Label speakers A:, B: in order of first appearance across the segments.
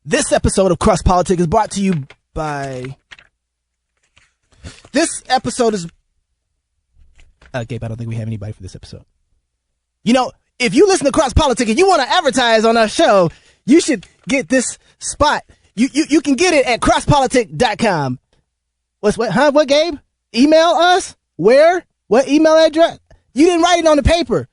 A: This episode of Cross Politic is brought to you by... This episode is... Gabe, I don't think we have anybody for this episode. You know, if you listen to Cross Politic and you want to advertise on our show, you should get this spot. You can get it at crosspolitic.com. What, Gabe? Email us? Where? What email address? You didn't write it on the paper.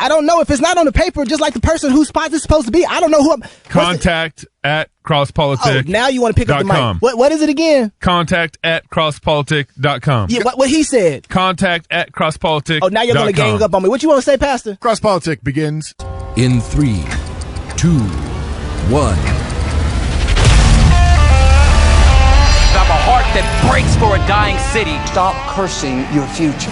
A: I don't know if it's not on the paper, just like the person whose spot is supposed to be. I don't know who I'm...
B: Contact at crosspolitic.com.
A: Oh, now you want to pick up the mic. What is it again?
B: Contact at crosspolitic.com.
A: Yeah, what he said.
B: Contact at crosspolitic.com.
A: Oh, now you're going to gang up on me. What you want to say, Pastor?
C: Cross Politic begins
D: in 3, 2, 1.
E: I have a heart that breaks for a dying city.
F: Stop cursing your future.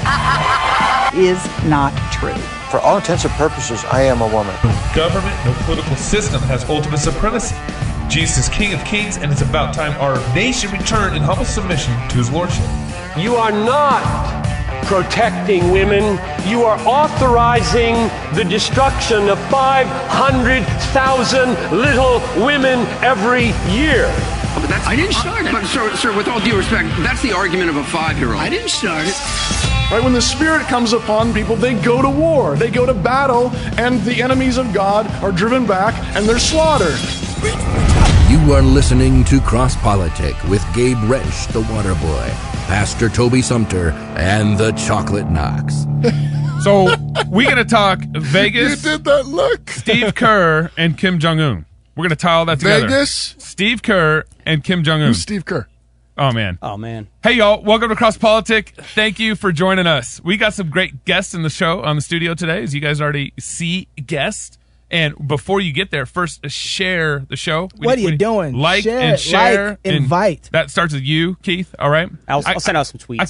G: Is not true.
H: For all intents and purposes, I am a woman.
I: No government, no political system has ultimate supremacy. Jesus is King of Kings, and it's about time our nation return in humble submission to his lordship.
J: You are not protecting women. You are authorizing the destruction of 500,000 little women every year.
K: Oh, but I didn't start it. But sir, with all due respect, that's the argument of a 5-year-old. I didn't start it.
L: Right, when the Spirit comes upon people, they go to war. They go to battle, and the enemies of God are driven back, and they're slaughtered.
D: You are listening to Cross Politic with Gabe Wrench, the Water Boy, Pastor Toby Sumter, and the Chocolate Knox.
B: So we're going to talk Vegas.
C: You did that look.
B: Steve Kerr and Kim Jong-un. We're going to tie all that together.
C: Vegas?
B: Steve Kerr and Kim Jong-un.
C: Who's Steve Kerr?
B: Oh, man.
A: Oh, man.
B: Hey, y'all. Welcome to Cross Politic. Thank you for joining us. We got some great guests in the show on the studio today, as you guys already see guests. And before you get there, first share the show.
A: What are you doing?
B: Like
A: share,
B: and share.
A: Like, invite.
B: That starts with you, Keith. All right?
M: I'll send out some tweets.
B: I'll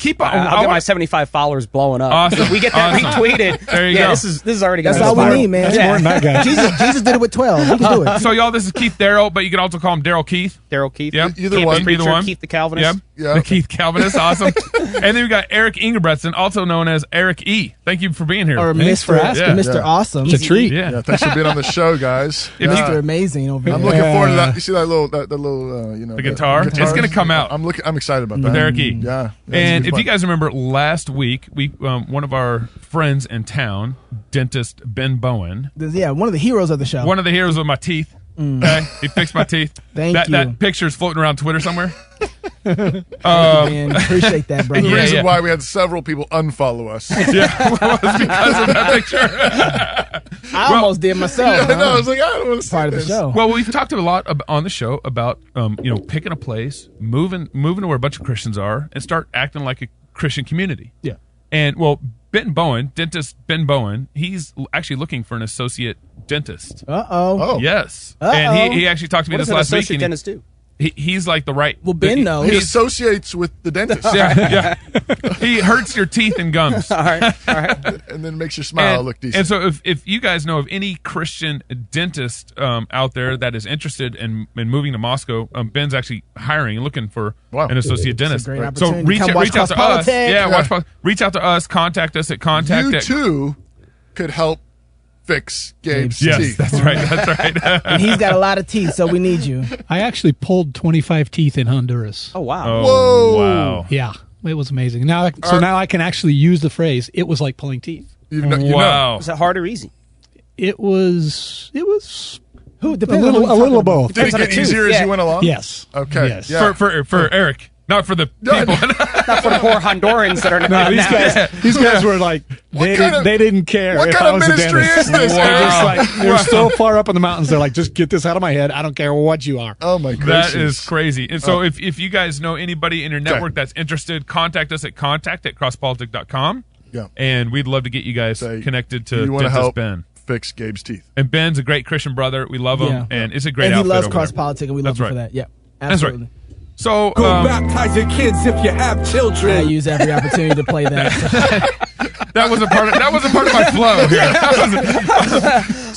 M: get my 75 followers blowing up.
B: Awesome.
M: We get that retweeted.
B: There you go.
M: This is already going to
A: That's all we need, man.
N: That's more than that guy.
A: Jesus did it with 12. We can do it.
B: So, y'all, this is Keith Darrell, but you can also call him Darrell Keith.
M: Darrell Keith.
B: Yep.
C: Either one.
M: Keith the Calvinist.
B: Yep. Yeah. The Keith Calvinist. Awesome. And then we got Eric Ingebretson, also known as Eric E. Thank you for being here.
A: Or Mr. Awesome.
N: It's a treat.
C: Yeah, thanks for being on the show, guys.
A: Mr. Amazing over here.
C: I'm looking forward to that. You see that little,
B: the guitar? It's going to come out.
C: I'm excited about that.
B: With Eric E.
C: Yeah.
B: And if you guys remember last week, we one of our friends in town, dentist Ben Bowen.
A: Yeah, one of the heroes of the show.
B: One of the heroes of my teeth. Okay, he fixed my teeth.
A: Thank you.
B: That picture's floating around Twitter somewhere.
A: Man, appreciate that, brother.
C: The reason why we had several people unfollow us.
B: Yeah, was because of that picture.
A: I almost did myself.
C: I was like, I don't want to see
A: part of the show.
B: Well, we've talked a lot on the show about picking a place, moving to where a bunch of Christians are, and start acting like a Christian community.
A: Yeah.
B: And dentist Ben Bowen, he's actually looking for an associate dentist.
A: Uh-oh.
B: Yes.
A: Uh-oh.
B: And he actually talked to me this last week.
M: What does an associate dentist do?
B: He's like the right...
A: Well, Ben knows.
C: He associates with the dentist.
B: Yeah. He hurts your teeth and gums.
M: All right.
C: And then makes your smile look decent.
B: And so if you guys know of any Christian dentist out there that is interested in moving to Moscow, Ben's actually hiring and looking for an associate dentist.
A: Great
B: So
A: opportunity.
B: reach out to us.
A: Yeah.
B: Reach out to us. Contact us at contact.
C: You too could help fix Gabe's teeth.
B: Yes, that's right.
A: And he's got a lot of teeth, so we need you.
N: I actually pulled 25 teeth in Honduras.
M: Oh, wow.
C: Whoa.
B: Wow.
N: Yeah, it was amazing. Now I can actually use the phrase, it was like pulling teeth.
B: Wow.
M: Was that hard or easy?
N: It was a
A: Depends
N: little of both.
C: Did it get easier as you went along?
N: Yes.
C: Okay.
N: Yes.
C: Yeah.
B: For Eric. Not for the people.
M: Not for the poor Hondurans that are
N: No, these guys were like, they didn't care.
C: What kind of ministry is this?
N: They're so far up in the mountains, they're like, just get this out of my head. I don't care what you are.
C: Oh, my gracious.
B: That is crazy. And so if you guys know anybody in your network that's interested, contact us at contact@crosspolitic.com.
C: Yeah.
B: And we'd love to get you guys connected to
C: you want to
B: Dentist
C: help
B: Ben.
C: Fix Gabe's teeth.
B: And Ben's a great Christian brother. We love him. And it's a great outfit.
A: And he loves
B: over
A: Cross
B: there.
A: Politic, and we love him for that. Yeah, absolutely.
B: That's right. So
O: go baptize your kids if you have children.
A: I use every opportunity to play that.
B: That wasn't part of my flow here.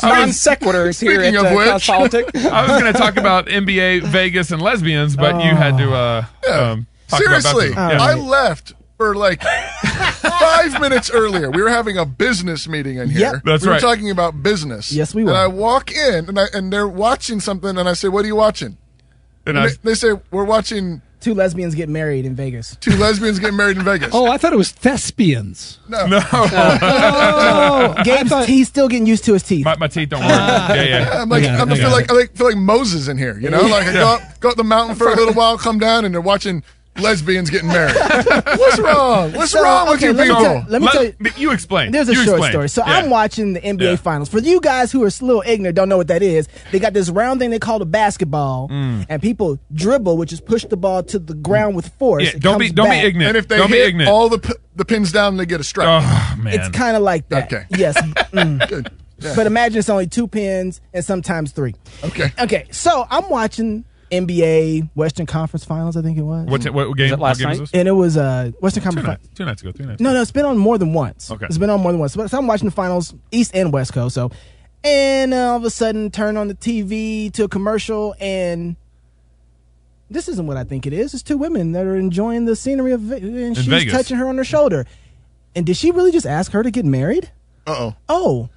M: Non sequiturs here at Cross Politic.
B: I was going to talk about NBA, Vegas, and lesbians, but you had to talk
C: seriously.
B: About
C: I left for like 5 minutes earlier. We were having a business meeting in here.
A: Yep.
B: That's
C: we were
B: right.
C: talking about business.
A: Yes, we were.
C: And I walk in, and they're watching something, and I say, "What are you watching?" They say we're watching
A: 2 lesbians get married in Vegas.
C: 2 lesbians getting married in Vegas.
N: Oh, I thought it was thespians.
C: No.
A: Gabe's he's still getting used to his teeth.
B: My teeth don't work. Yeah.
C: I feel like Moses in here. You know, like I go up the mountain for a little while, come down, and they're watching lesbians getting married. What's wrong? What's wrong with you people?
A: Let me tell you.
B: You explain.
A: There's a short story. So I'm watching the NBA Finals. For you guys who are a little ignorant, don't know what that is, they got this round thing they call a basketball, and people dribble, which is push the ball to the ground with force.
B: Yeah, don't be ignorant.
C: And if they hit all the pins down, they get a strike.
B: Oh, man.
A: It's kind of like that.
C: Okay.
A: Yes.
C: Good. Yeah.
A: But imagine it's only 2 pins and sometimes 3.
C: Okay.
A: So I'm watching NBA Western Conference Finals, I think it was.
B: What game?
M: Last
B: game
M: night?
B: was this?
A: And it was Western Conference.
B: 2 nights ago. 3 nights.
A: No, it's been on more than once.
B: Okay.
A: It's been on more than once. So I'm watching the finals, East and West Coast. So, and all of a sudden, turn on the TV to a commercial, and this isn't what I think it is. It's 2 women that are enjoying the scenery of and she's
B: Vegas.
A: touching her on her shoulder. And did she really just ask her to get married? Oh.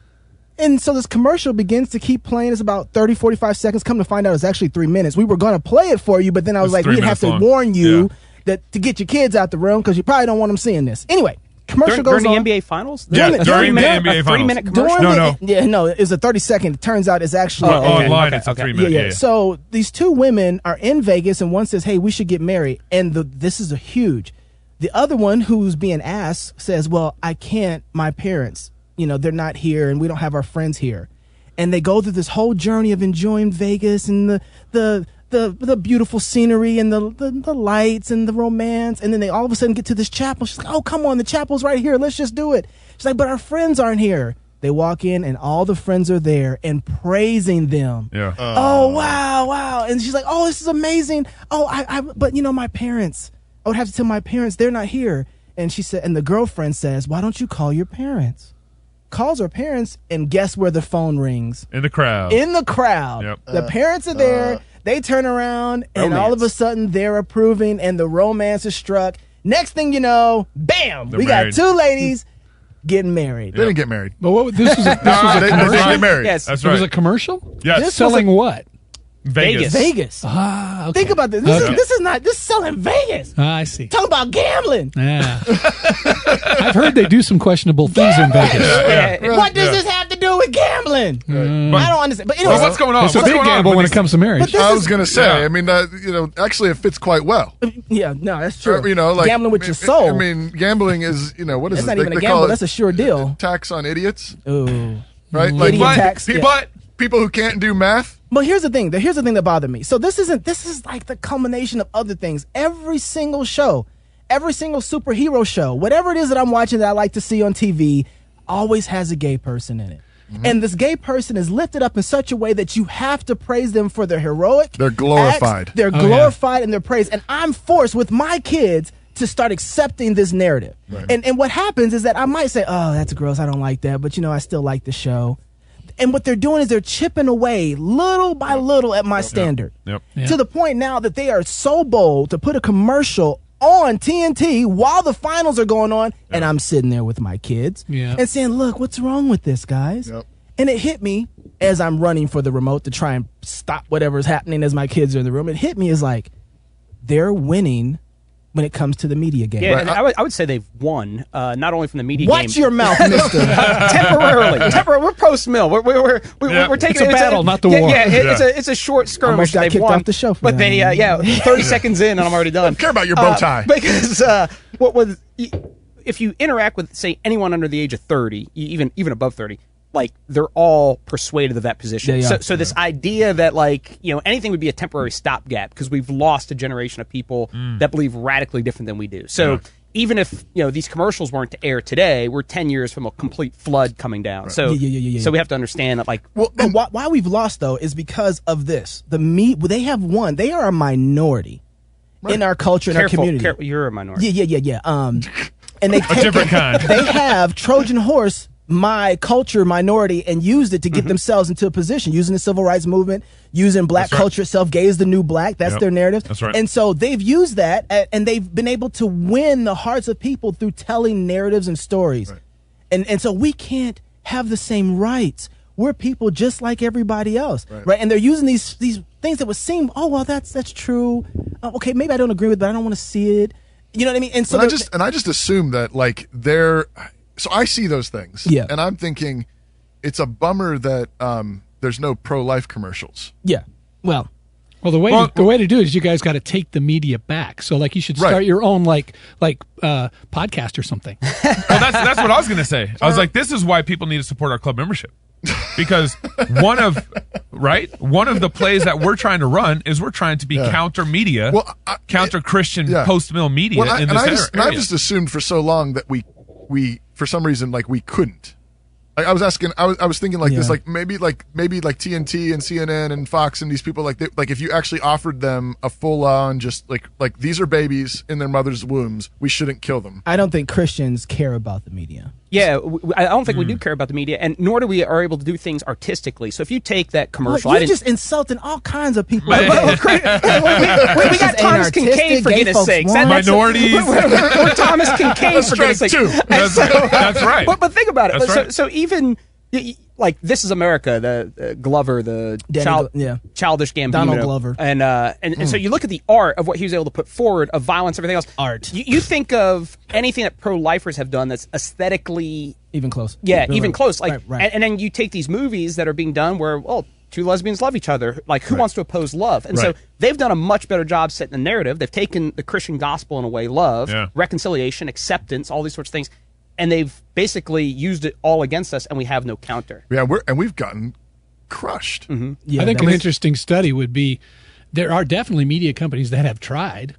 A: And so this commercial begins to keep playing. It's about 30, 45 seconds. Come to find out it's actually 3 minutes. We were going to play it for you, but then I was like, we'd have to warn you that to get your kids out the room because you probably don't want them seeing this. Anyway, commercial goes
M: during
A: on.
M: the NBA Finals?
B: During the NBA Finals.
M: 3-minute commercial?
A: No, it was a 30-second. It turns out it's actually
B: online. It's a 3-minute.
A: Yeah. So these 2 women are in Vegas, and one says, "Hey, we should get married." And this is a huge. The other one who's being asked says, "Well, I can't. My parents, they're not here, and we don't have our friends here." And they go through this whole journey of enjoying Vegas and the beautiful scenery and the lights and the romance. And then they all of a sudden get to this chapel. She's like, "Oh, come on, the chapel's right here. Let's just do it." She's like, "But our friends aren't here." They walk in and all the friends are there and praising them.
B: Yeah.
A: Oh, wow. And she's like, "Oh, this is amazing. Oh, but my parents, I would have to tell my parents they're not here." And she said, and the girlfriend says, "Why don't you call your parents?" Calls her parents, and guess where the phone rings?
B: In the crowd.
A: Yep. The parents are there. They turn around, and all of a sudden they're approving, and the romance is struck. Next thing you know, bam, we got 2 ladies getting married.
C: They didn't get married.
N: But this was a
C: They didn't get married.
M: Yes.
B: That's
N: It was
B: right.
N: a commercial?
B: Yes.
N: Selling what?
B: Vegas.
N: Ah, okay.
A: Think about this. This is selling Vegas.
N: I see.
A: Talking about gambling.
N: Yeah. I've heard they do some questionable things in Vegas.
A: What does this have to do with gambling? I don't understand. But anyway,
B: what's going on?
N: It's a big gamble when it comes to marriage.
C: I was going to say, I mean, actually it fits quite well.
A: Yeah, no, that's true.
C: Like
A: gambling with your soul.
C: I mean, gambling is, what is
A: that's
C: it?
A: not even a gamble. That's a sure deal.
C: Tax on idiots.
A: Ooh.
C: Right?
A: Idiot tax.
C: But people who can't do math.
A: But here's the thing. Here's the thing that bothered me. So this is like the culmination of other things. Every single show, every single superhero show, whatever it is that I'm watching that I like to see on TV, always has a gay person in it. Mm-hmm. And this gay person is lifted up in such a way that you have to praise them for their heroic.
C: They're glorified.
A: Acts. They're glorified and they're praised. And I'm forced with my kids to start accepting this narrative. Right. And what happens is that I might say, "Oh, that's gross. I don't like that." But I still like the show. And what they're doing is they're chipping away little by little at my standard.
B: Yep.
A: To the point now that they are so bold to put a commercial on TNT while the finals are going on, and I'm sitting there with my kids and saying, "Look, what's wrong with this, guys?" Yep. And it hit me as I'm running for the remote to try and stop whatever's happening as my kids are in the room. It hit me as like, they're winning when it comes to the media game.
M: Yeah, and I would say they've won, not only from the media game.
A: Watch your mouth, mister.
M: Temporarily. We're post-mill. We're taking
N: it's a battle, not the war.
M: Yeah, it's a short skirmish.
A: Almost got kicked off the show for
M: but
A: that.
M: they 30 seconds in, and I'm already done.
C: I don't care about your bow tie.
M: Because if you interact with, say, anyone under the age of 30, even above 30, like, they're all persuaded of that position. So this idea that, like, anything would be a temporary stopgap because we've lost a generation of people that believe radically different than we do. So even if, these commercials weren't to air today, we're 10 years from a complete flood coming down. Right. So so we have to understand that, like...
A: Well, why we've lost, though, is because of this. They have won. They are a minority in our culture, in our community.
M: You're a minority.
A: Yeah. And they
B: a different kind.
A: They have Trojan horse my culture minority and used it to get themselves into a position, using the civil rights movement, using black culture itself. Gay is the new black. That's their narrative.
B: That's right.
A: And so they've used that, and they've been able to win the hearts of people through telling narratives and stories. Right. And so we can't have the same rights. we're people just like everybody else, right? And they're using these things that would seem, oh well, that's true. Okay, maybe I don't agree with it, but I don't want to see it. You know what I mean? And so
C: I just assume that like they're. So I see those things, and I'm thinking it's a bummer that there's no pro-life commercials.
A: Yeah, well,
N: the way to do it is you guys got to take the media back. So like you should start your own like podcast or something.
B: Well, that's what I was going to say. I was like, this is why people need to support our club membership. Because one of the plays that we're trying to run is we're trying to be counter media, counter Christian post-mill media in this area.
C: I've just assumed for so long that we for some reason like we couldn't. I was thinking like this, like maybe like TNT and CNN and Fox and these people like if you actually offered them a full on just like these are babies in their mother's wombs, we shouldn't kill them.
A: I don't think Christians care about the media.
M: Yeah, I don't think we do care about the media, and nor do we are able to do things artistically. So if you take that commercial,
A: you're just insulting all kinds of people.
M: we got Thomas Kincaid, for goodness sakes.
B: Minorities.
M: We're Thomas Kincaid, for goodness sakes.
B: That's right.
M: But think about it. So even like This Is America, the Glover, the childish Gambino,
A: Donald Glover,
M: and so you look at the art of what he was able to put forward of violence, everything else.
A: Art.
M: You think of anything that pro-lifers have done that's aesthetically
A: even close.
M: Yeah, even close. Like,
A: right.
M: And then you take these movies that are being done where two lesbians love each other. Like, who wants to oppose love? And so they've done a much better job setting the narrative. They've taken the Christian gospel in a way, love, reconciliation, acceptance, all these sorts of things. And they've basically used it all against us, and we have no counter.
C: Yeah, we've gotten crushed.
N: Mm-hmm. Yeah, I think an interesting study would be there are definitely media companies that have tried.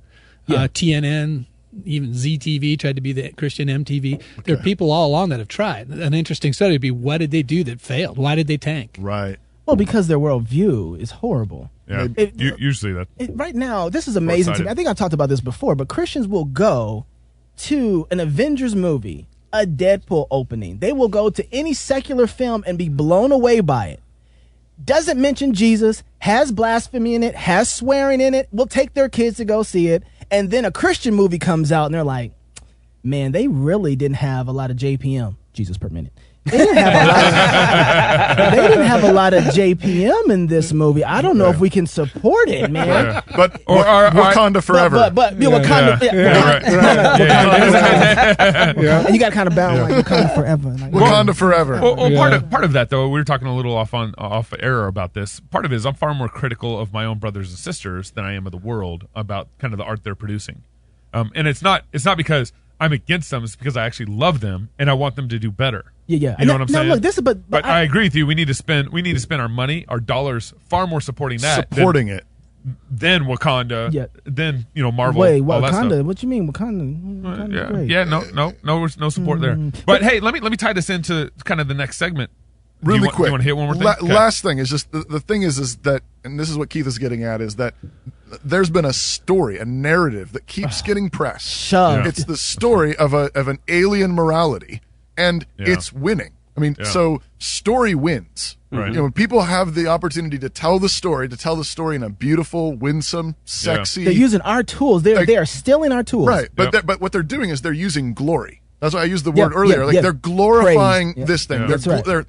N: TNN, even ZTV tried to be the Christian MTV. Okay. There are people all along that have tried. An interesting study would be what did they do that failed? Why did they tank?
C: Right.
A: Well, because their worldview is horrible.
B: Yeah, usually that.
A: Right now, this is amazing to me. I think I've talked about this before, but Christians will go to an Avengers movie, a Deadpool opening. They will go to any secular film and be blown away by it. Doesn't mention Jesus, has blasphemy in it, has swearing in it, will take their kids to go see it, and then a Christian movie comes out and they're like, man, they really didn't have a lot of JPM, Jesus per minute. They didn't have a lot of JPM in this movie. I don't know if we can support it, man.
C: Yeah. But Wakanda forever.
A: But Wakanda. And you got kind of bound like Wakanda forever.
C: Wakanda forever.
B: Well, part of that though, we were talking a little off air about this. Part of it is I'm far more critical of my own brothers and sisters than I am of the world about kind of the art they're producing. And it's not because I'm against them. It's because I actually love them and I want them to do better.
A: Yeah.
B: You know what I'm saying?
A: Look, this is but
B: I agree with you. We need to spend our money, our dollars, far more supporting that. Than Wakanda. Then Marvel.
A: Wait,
B: all that
A: Wakanda?
B: stuff.
A: What you mean Wakanda?
B: No support there. But hey, let me tie this into kind of the next segment.
C: Really quick.
B: You want to hit one more thing?
C: Last thing is just the thing is that, and this is what Keith is getting at, is that there's been a story, a narrative that keeps getting pressed.
A: Shoved.
C: It's the story of an alien morality, and it's winning. I mean, so story wins. Right. When people have the opportunity to tell the story in a beautiful, winsome, sexy.
A: They're using our tools. They are stealing our tools.
C: Right, but what they're doing is they're using glory. That's why I used the word earlier. They're glorifying this thing.
A: Yeah.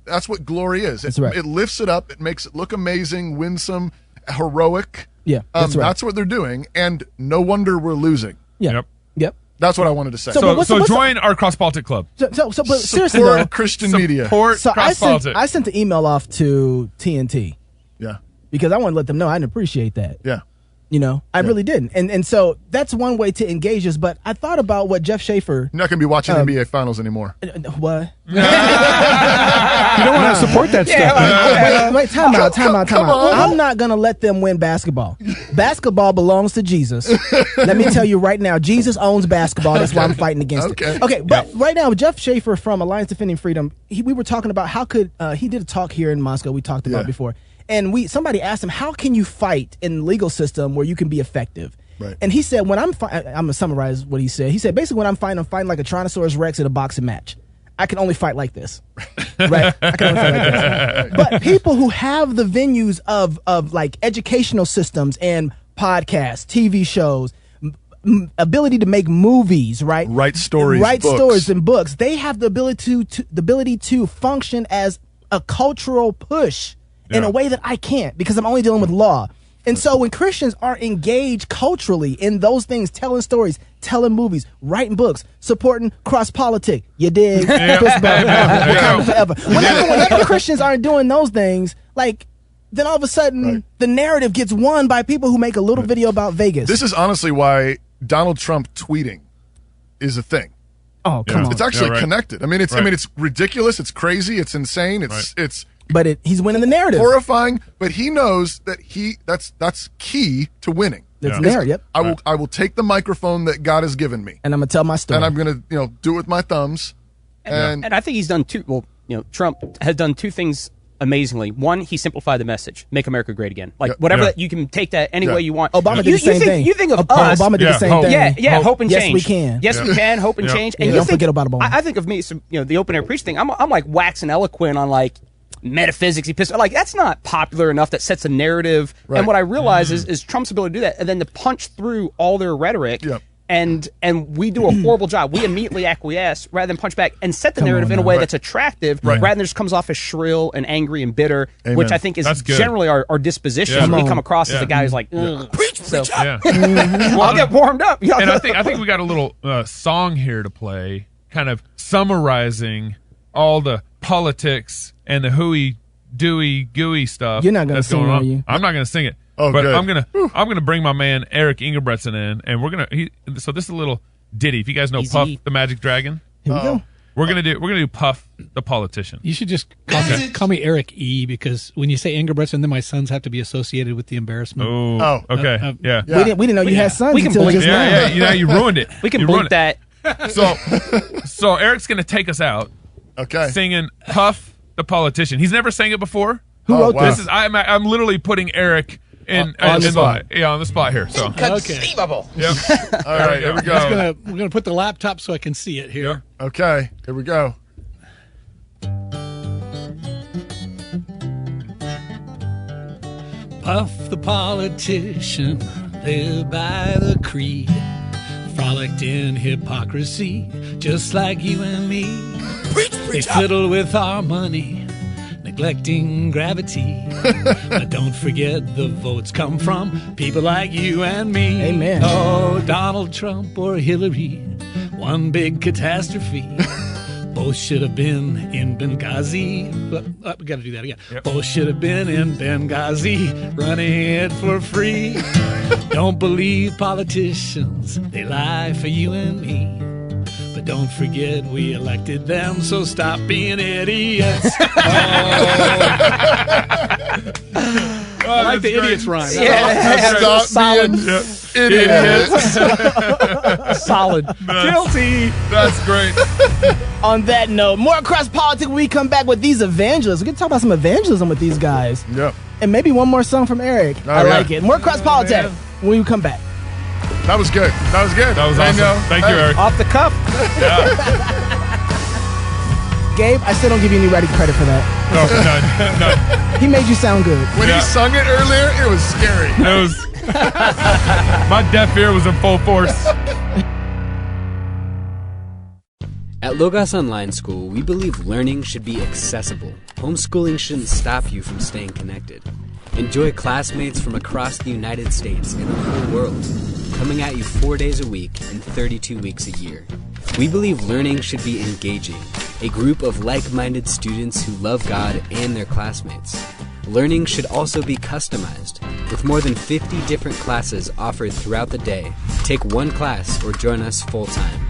C: That's what glory is.
A: It
C: lifts it up. It makes it look amazing, winsome, heroic.
A: Yeah,
C: that's what they're doing, and no wonder we're losing.
A: Yeah. Yep.
C: That's what I wanted to say.
B: So join our Cross Politic Club.
A: But seriously though,
C: Christian media.
A: I sent the email off to TNT.
C: Yeah.
A: Because I want to let them know I didn't appreciate that.
C: Yeah.
A: I really didn't. And so that's one way to engage us. But I thought about what Jeff Schaefer.
C: You're not going to be watching NBA Finals anymore.
A: What?
N: You don't want to support that stuff.
A: Wait, time out. I'm not going to let them win basketball. Basketball belongs to Jesus. Let me tell you right now, Jesus owns basketball. That's why I'm fighting against it. Okay, but right now, Jeff Schaefer from Alliance Defending Freedom, we were talking about how could, he did a talk here in Moscow we talked about before. And somebody asked him, how can you fight in the legal system where you can be effective?
C: Right.
A: And he said, I'm going to summarize what he said. He said, basically, when I'm fighting like a Tyrannosaurus Rex in a boxing match. I can only fight like this. Right? I can only fight like this. But people who have the venues of like educational systems and podcasts, TV shows, ability to make movies, right?
C: Write stories,
A: stories and books. They have the ability to function as a cultural push in a way that I can't because I'm only dealing with law. And so when Christians are engaged culturally in those things, telling stories, telling movies, writing books, supporting cross-politic, you dig? Wakanda forever. Whenever Christians aren't doing those things, like, then all of a sudden the narrative gets won by people who make a little video about Vegas.
C: This is honestly why Donald Trump tweeting is a thing.
A: Oh, come on.
C: It's actually connected. I mean, it's ridiculous. It's crazy. It's insane. It's
A: But he's winning the narrative.
C: Horrifying, but he knows that that's key to winning.
A: It's there, yep.
C: I will take the microphone that God has given me.
A: And I'm going to tell my story.
C: And I'm going to, do it with my thumbs.
M: And I think he's done Trump has done two things amazingly. One, he simplified the message, make America great again. You can take that any way you want.
A: Obama did the same thing.
M: You think of us.
A: Obama did the same thing.
M: Yeah, hope and change.
A: Yes, we can.
M: Yes, we can, hope and change. And
A: don't forget about Obama.
M: I think of me, the open air preach thing, I'm like waxing eloquent on like metaphysics, that's not popular enough that sets a narrative. Right. And what I realize is Trump's ability to do that and then to punch through all their rhetoric. Yep. And we do a horrible job. We immediately acquiesce rather than punch back and set the narrative in a way that's attractive rather than just comes off as shrill and angry and bitter, which I think is generally our disposition. We come across as a guy who's like, preach. Well, I'll get warmed up.
B: And I think we got a little song here to play, kind of summarizing all the politics and the hooey, dooey, gooey stuff.
A: You're not going to sing,
B: going on.
A: Are you?
B: I'm not going to sing it.
C: Oh,
B: but
C: good.
B: I'm gonna bring my man Eric Ingebretson in, and so this is a little ditty. If you guys know Puff the Magic Dragon,
A: here we go.
B: We're gonna do Puff the Politician.
N: You should just call me Eric E, because when you say Ingebretson, then my sons have to be associated with the embarrassment.
B: Oh, okay, yeah.
A: We didn't know you had sons until just now.
B: Yeah, you ruined it.
M: We can bleep that.
B: So Eric's gonna take us out.
C: Okay,
B: singing Puff the Politician. He's never sang it before.
A: Who wrote
B: this? I'm literally putting Eric on the spot. Yeah, on the spot here. So
M: inconceivable.
B: Yep.
C: All right, here we go.
N: We're gonna put the laptop so I can see it here.
C: Yep. Okay, here we go.
N: Puff the politician, live by the creed, frolicked in hypocrisy, just like you and me. They fiddle with our money, neglecting gravity. But don't forget the votes come from people like you and me.
A: Amen.
N: Oh, Donald Trump or Hillary, one big catastrophe. Both should have been in Benghazi. We got to do that again. Yep. Both should have been in Benghazi, running it for free. Don't believe politicians, they lie for you and me. But don't forget we elected them, so stop being idiots. I like the idiots rhyme.
C: Yeah,
M: solid.
C: Idiots.
M: Solid.
N: Guilty.
B: That's great.
A: On that note, more Cross Politics when we come back with these evangelists. We're going to talk about some evangelism with these guys.
C: Yep.
A: And maybe one more song from Eric. I like it. More Cross Politics when we come back.
C: That was good. That was good.
B: That was awesome. Thank you, Eric.
M: Off the cuff.
B: Yeah.
A: Gabe, I still don't give you any writing credit for that.
B: No.
A: He made you sound good.
C: When he sung it earlier, it was scary.
B: It was. My deaf ear was in full force.
P: At Logos Online School, we believe learning should be accessible. Homeschooling shouldn't stop you from staying connected. Enjoy classmates from across the United States and the whole world, coming at you 4 days a week and 32 weeks a year. We believe learning should be engaging, a group of like-minded students who love God and their classmates. Learning should also be customized, with more than 50 different classes offered throughout the day. Take one class or join us full-time.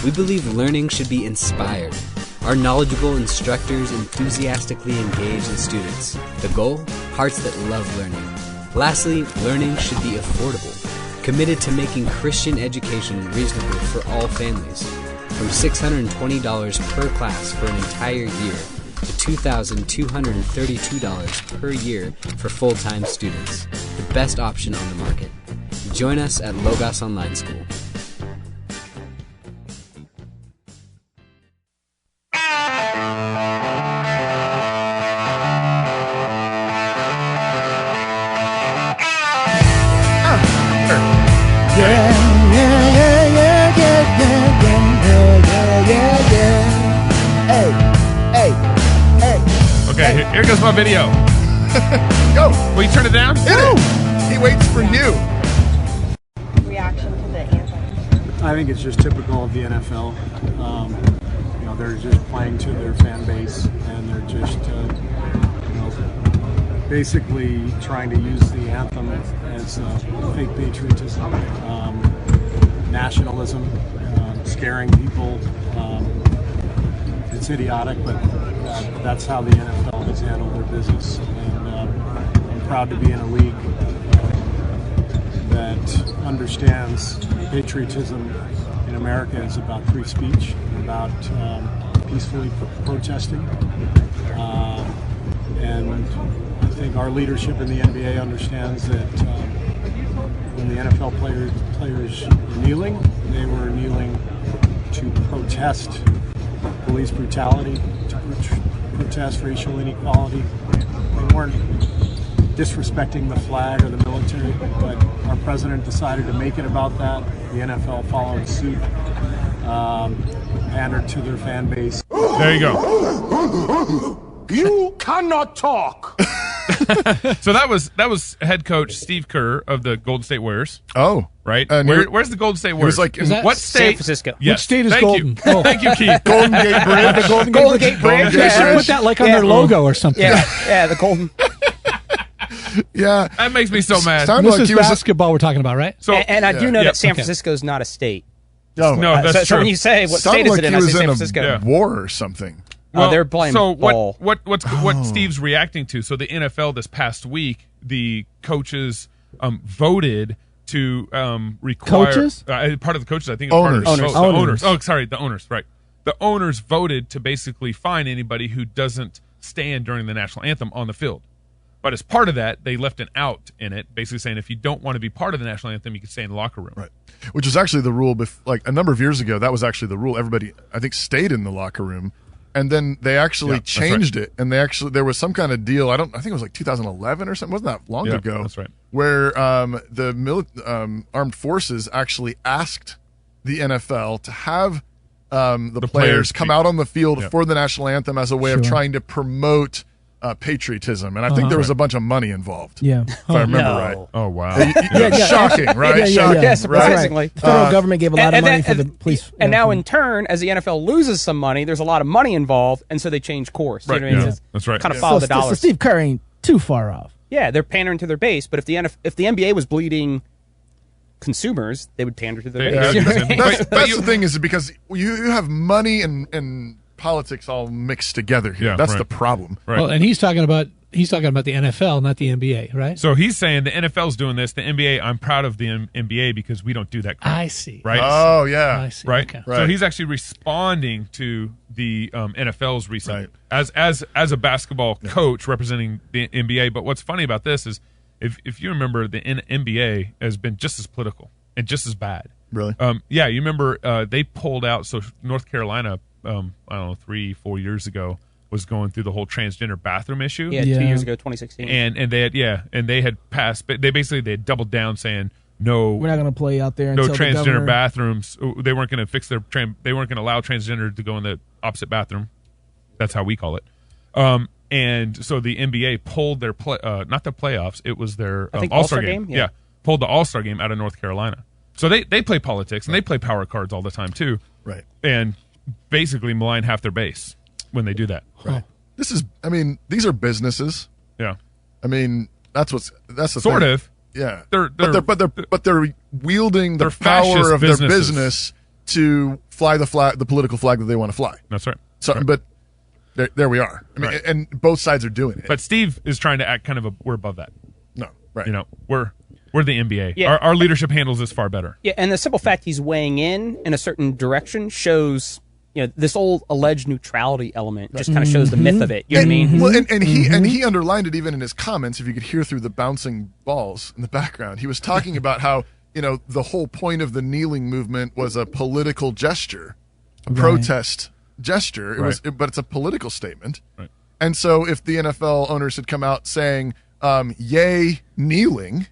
P: We believe learning should be inspired. Our knowledgeable instructors enthusiastically engage the students. The goal? Hearts that love learning. Lastly, learning should be affordable. Committed to making Christian education reasonable for all families. From $620 per class for an entire year to $2,232 per year for full-time students. The best option on the market. Join us at Logos Online School.
B: Here goes my video.
C: Go.
B: Will you turn it down?
C: Hit it. He waits for you.
Q: Reaction to the anthem.
R: I think it's just typical of the NFL. They're just playing to their fan base, and they're just, basically trying to use the anthem as fake patriotism, nationalism, scaring people. It's idiotic, but that's how the NFL has handled their business. And I'm proud to be in a league that understands patriotism in America is about free speech, about peacefully protesting. And I think our leadership in the NBA understands that when the NFL players were kneeling, they were kneeling to protest police brutality, to protest racial inequality. They weren't disrespecting the flag or the military, but our president decided to make it about that. The NFL followed suit, pandered to their fan base.
B: There you go.
O: You cannot talk.
B: So that was head coach Steve Kerr of the Golden State Warriors.
C: Oh,
B: right.
C: And
B: Where's the Golden State Warriors?
C: It was like
B: what state?
M: San Francisco.
B: Yes.
N: Which state is
B: Thank
N: golden?
B: You.
N: Oh.
B: Thank you, Keith.
C: Golden Gate Bridge.
M: The Golden Gate Bridge.
N: They should put that like on their logo or something.
M: Yeah, the Golden.
C: Yeah,
B: that makes me so mad.
N: This is basketball we're talking about, right?
M: So, and I do know that San Francisco is not a state.
C: No,
B: that's true.
M: So when you say what state is it in, I say San Francisco.
C: War or something.
M: Well, they're playing ball.
B: What Steve's reacting to? So the NFL this past week, the coaches voted to require
A: coaches.
B: Part of the coaches, I think,
C: owners.
B: The owners. Oh, sorry, the owners. Right. The owners voted to basically fine anybody who doesn't stand during the national anthem on the field. But as part of that, they left an out in it, basically saying if you don't want to be part of the national anthem, you can stay in the locker room.
C: Right. Which was actually the rule. Like a number of years ago, that was actually the rule. Everybody, I think, stayed in the locker room. And then they actually changed it, and there was some kind of deal. I think it was like 2011 or something. It wasn't that long ago.
B: That's right.
C: Where the armed forces actually asked the NFL to have the players come out on the field for the national anthem as a way of trying to promote patriotism, and I think there was a bunch of money involved.
A: Yeah,
C: if I remember right.
B: Oh wow,
C: shocking, right? Shocking.
M: Yeah, surprisingly.
A: The federal government gave a lot of money for the police.
M: And now, in turn, as the NFL loses some money, there's a lot of money involved, and so they change course.
B: Right.
M: You know what I mean?
B: That's right.
M: Kind of follow the dollars.
A: So Steve Kerr ain't too far off.
M: Yeah, they're pandering to their base, but if the NBA was bleeding consumers, they would pander to their base.
C: That's the thing, is because you have money and politics all mixed together here. That's the problem.
B: Right.
N: Well, and he's talking about the NFL, not the NBA, right?
B: So he's saying the NFL's doing this. The NBA, I'm proud of the NBA because we don't do that crap.
N: I see.
B: Right?
C: Oh, yeah.
N: I see.
B: Right?
N: Okay.
B: So he's actually responding to the NFL's recent as a basketball coach representing the NBA. But what's funny about this is if you remember, the NBA has been just as political and just as bad.
C: Really?
B: Yeah, you remember they pulled out. So North Carolina, I don't know, 3-4 years ago, was going through the whole transgender bathroom issue.
M: Yeah, 2 years ago, 2016.
B: And they had passed, but they had doubled down saying no,
A: we're not going to play out there.
B: No
A: until
B: transgender bathrooms. They weren't going to fix their. They weren't going to allow transgender to go in the opposite bathroom. That's how we call it. And so the NBA pulled their not the playoffs. It was their All-Star game. Yeah, pulled the All-Star game out of North Carolina. So they play politics and they play power cards all the time too.
C: Right.
B: And basically malign half their base when they do that.
C: Right. These are businesses.
B: Yeah.
C: I mean, that's the
B: sort
C: thing.
B: of.
C: Yeah.
B: But
C: they're wielding the power of their business to fly the political flag that they want to fly.
B: That's right.
C: So,
B: right.
C: But there we are. I mean, and both sides are doing it.
B: But Steve is trying to act we're above that.
C: No, right.
B: You know, we're the NBA.
M: Yeah.
B: Our leadership handles this far better.
M: Yeah, and the simple fact he's weighing in a certain direction shows, this old alleged neutrality element just kind of shows the myth of it. You know what I mean?
C: Well, and he underlined it even in his comments. If you could hear through the bouncing balls in the background, he was talking about how the whole point of the kneeling movement was a political gesture, a protest gesture. But it's a political statement.
B: Right.
C: And so if the NFL owners had come out saying, "Yay, kneeling,"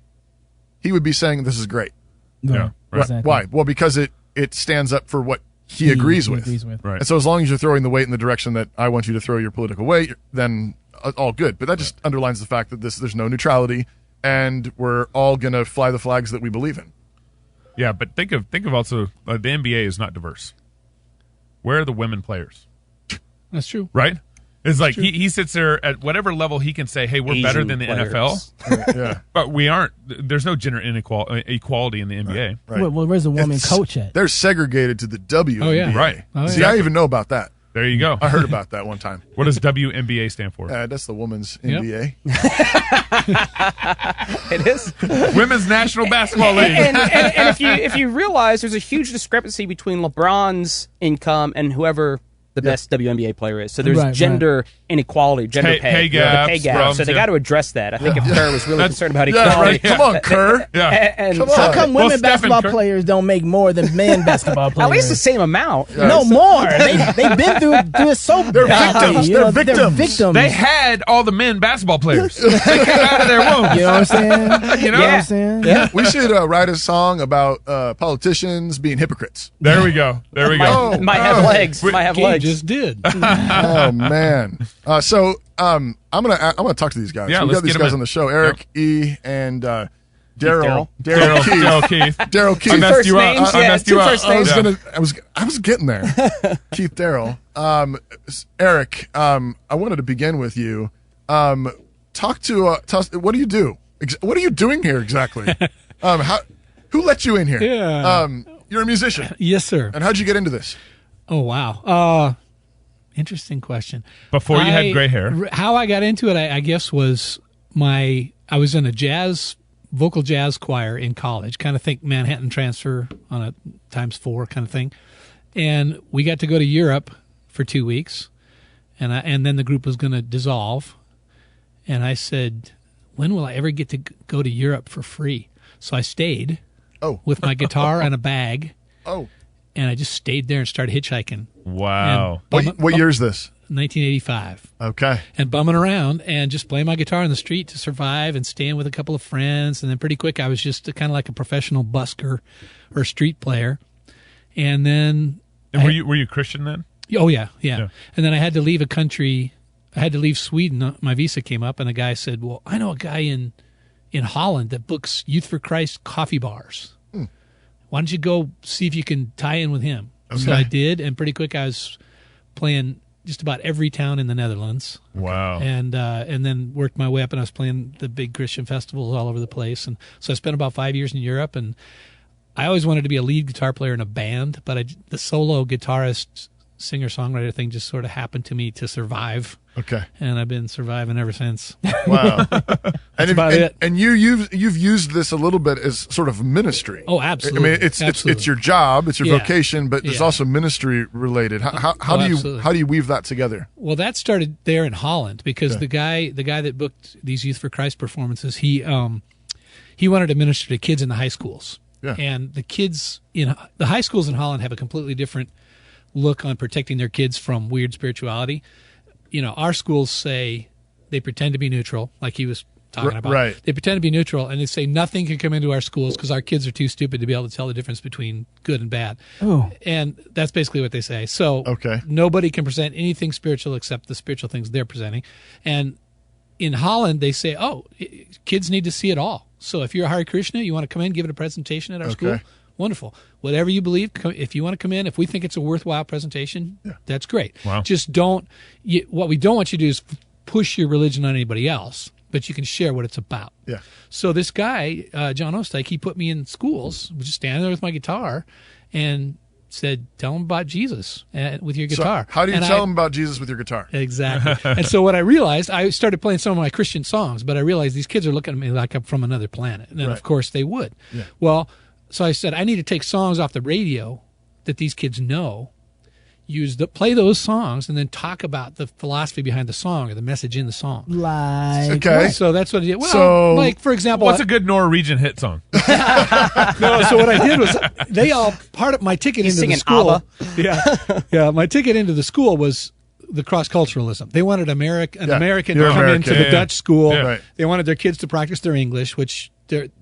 C: he would be saying this is great.
A: No,
B: yeah. Right.
A: Exactly.
C: Why? Well, because it stands up for what he agrees with.
B: Right.
C: And so as long as you're throwing the weight in the direction that I want you to throw your political weight, then all good. But that just underlines the fact that there's no neutrality, and we're all going to fly the flags that we believe in.
B: Yeah, but think of also the NBA is not diverse. Where are the women players?
N: That's true.
B: Right? It's like he sits there at whatever level he can say, hey, we're
M: Asian
B: better than the
M: players.
B: NFL.
C: Yeah.
B: But we aren't. There's no gender equality in the NBA.
C: Right.
A: Well, where's the woman coach at?
C: They're segregated to the WNBA.
N: Oh, yeah.
B: Right.
N: Oh,
C: See,
N: yeah.
C: I even know about that.
B: There you go.
C: I heard about that one time.
B: What does WNBA stand for?
C: That's the women's
N: Yep.
C: NBA.
M: It is.
B: Women's National Basketball League.
M: And if you realize there's a huge discrepancy between LeBron's income and whoever the best WNBA player is. So there's gender inequality, gender
B: pay
M: the
B: gaps,
M: pay gap.
B: problems,
M: So they got to address that. I think if Kerr was really concerned about
C: Yeah,
M: equality.
C: right. Come on, Kerr.
M: And
C: Come
A: How
C: on.
A: come
B: Well,
A: women
B: Stephen
A: basketball
B: Kerr-
A: players don't make more than men basketball players?
M: at least the same amount.
A: No more. They've been through it so
C: They're
A: badly.
C: victims.
A: You
C: They're
A: know,
C: victims.
A: victims.
B: They had all the men basketball players. They came out of their womb.
A: You know what I'm saying?
B: You know?
A: what I'm saying?
M: Yeah.
C: We should write a song about politicians being hypocrites.
B: There we go. There we go.
M: Might have legs. Might have
N: Gabe
M: legs.
N: just did.
C: Oh man. So I'm gonna talk to these guys.
B: Yeah,
C: We
B: let's
C: got these
B: get 'em
C: guys
B: in.
C: on the show. Eric E. and
M: Darrell.
C: Darrell
B: Darrell Keith.
C: Darrell Keith.
B: I messed
M: First
B: you up.
M: names,
B: I
M: yeah,
B: messed
M: two
B: you up.
M: first names.
C: I was getting there. Keith Darrell. Eric, I wanted to begin with you. Talk to us. What do you do? What are you doing here exactly? Who let you in here?
N: Yeah.
C: You're a musician.
N: Yes, sir.
C: And how'd you get into this?
N: Oh, wow. Interesting question.
B: Before you had gray hair.
N: How I got into it, I guess, was I was in a vocal jazz choir in college, kind of think Manhattan Transfer on a ×4 kind of thing. And we got to go to Europe for 2 weeks, and then the group was going to dissolve. And I said, when will I ever get to go to Europe for free? So I stayed with my guitar and a bag.
C: Oh.
N: And I just stayed there and started hitchhiking.
B: Wow.
C: What year is this?
N: 1985.
C: Okay.
N: And bumming around and just playing my guitar on the street to survive and staying with a couple of friends. And then pretty quick, I was just kind of like a professional busker or street player. And then...
B: And were you Christian then?
N: Oh, yeah. And then I had to leave a country. I had to leave Sweden. My visa came up, and a guy said, well, I know a guy in Holland that books Youth for Christ coffee bars. Why don't you go see if you can tie in with him?
C: Okay.
N: So I did, and pretty quick I was playing just about every town in the Netherlands.
B: Wow.
N: And then worked my way up, and I was playing the big Christian festivals all over the place. And so I spent about 5 years in Europe, and I always wanted to be a lead guitar player in a band, but the solo guitarist, singer-songwriter thing just sort of happened to me to survive.
C: Okay.
N: And I've been surviving ever since.
C: Wow.
N: That's about it.
C: And you've used this a little bit as sort of ministry.
N: Oh, absolutely.
C: I mean, it's your job, it's your vocation, but it's
N: Yeah.
C: also ministry related. How do you weave that together?
N: Well, that started there in Holland because the guy that booked these Youth for Christ performances, he wanted to minister to kids in the high schools.
C: Yeah.
N: And the kids in the high schools in Holland have a completely different look on protecting their kids from weird spirituality. You know, our schools say they pretend to be neutral, like he was talking about.
C: Right.
N: They pretend to be neutral, and they say nothing can come into our schools because our kids are too stupid to be able to tell the difference between good and bad.
A: Oh.
N: And that's basically what they say. So nobody can present anything spiritual except the spiritual things they're presenting. And in Holland, they say, kids need to see it all. So if you're a Hare Krishna, you want to come in, give it a presentation at our school, wonderful. Whatever you believe, if you want to come in, if we think it's a worthwhile presentation, that's great.
B: Wow.
N: Just what we don't want you to do is push your religion on anybody else, but you can share what it's about.
C: Yeah.
N: So this guy, John Osteich, he put me in schools, just standing there with my guitar, and said, tell them about Jesus with your guitar.
C: So how do you tell them about Jesus with your guitar?
N: Exactly. And so what I realized, I started playing some of my Christian songs, but I realized these kids are looking at me like I'm from another planet. And of course they would.
C: Yeah.
N: Well, so I said, I need to take songs off the radio that these kids know, play those songs, and then talk about the philosophy behind the song or the message in the song.
A: Like,
N: so that's what I did. Well,
C: So-
N: like, for example,
B: What's a good Norwegian hit song?
N: no, so what I did was they all part of my ticket into the
M: singing
N: school. Yeah, my ticket into the school was the cross culturalism. They wanted an American to come into the Dutch school.
B: Yeah. Right.
N: They wanted their kids to practice their English, which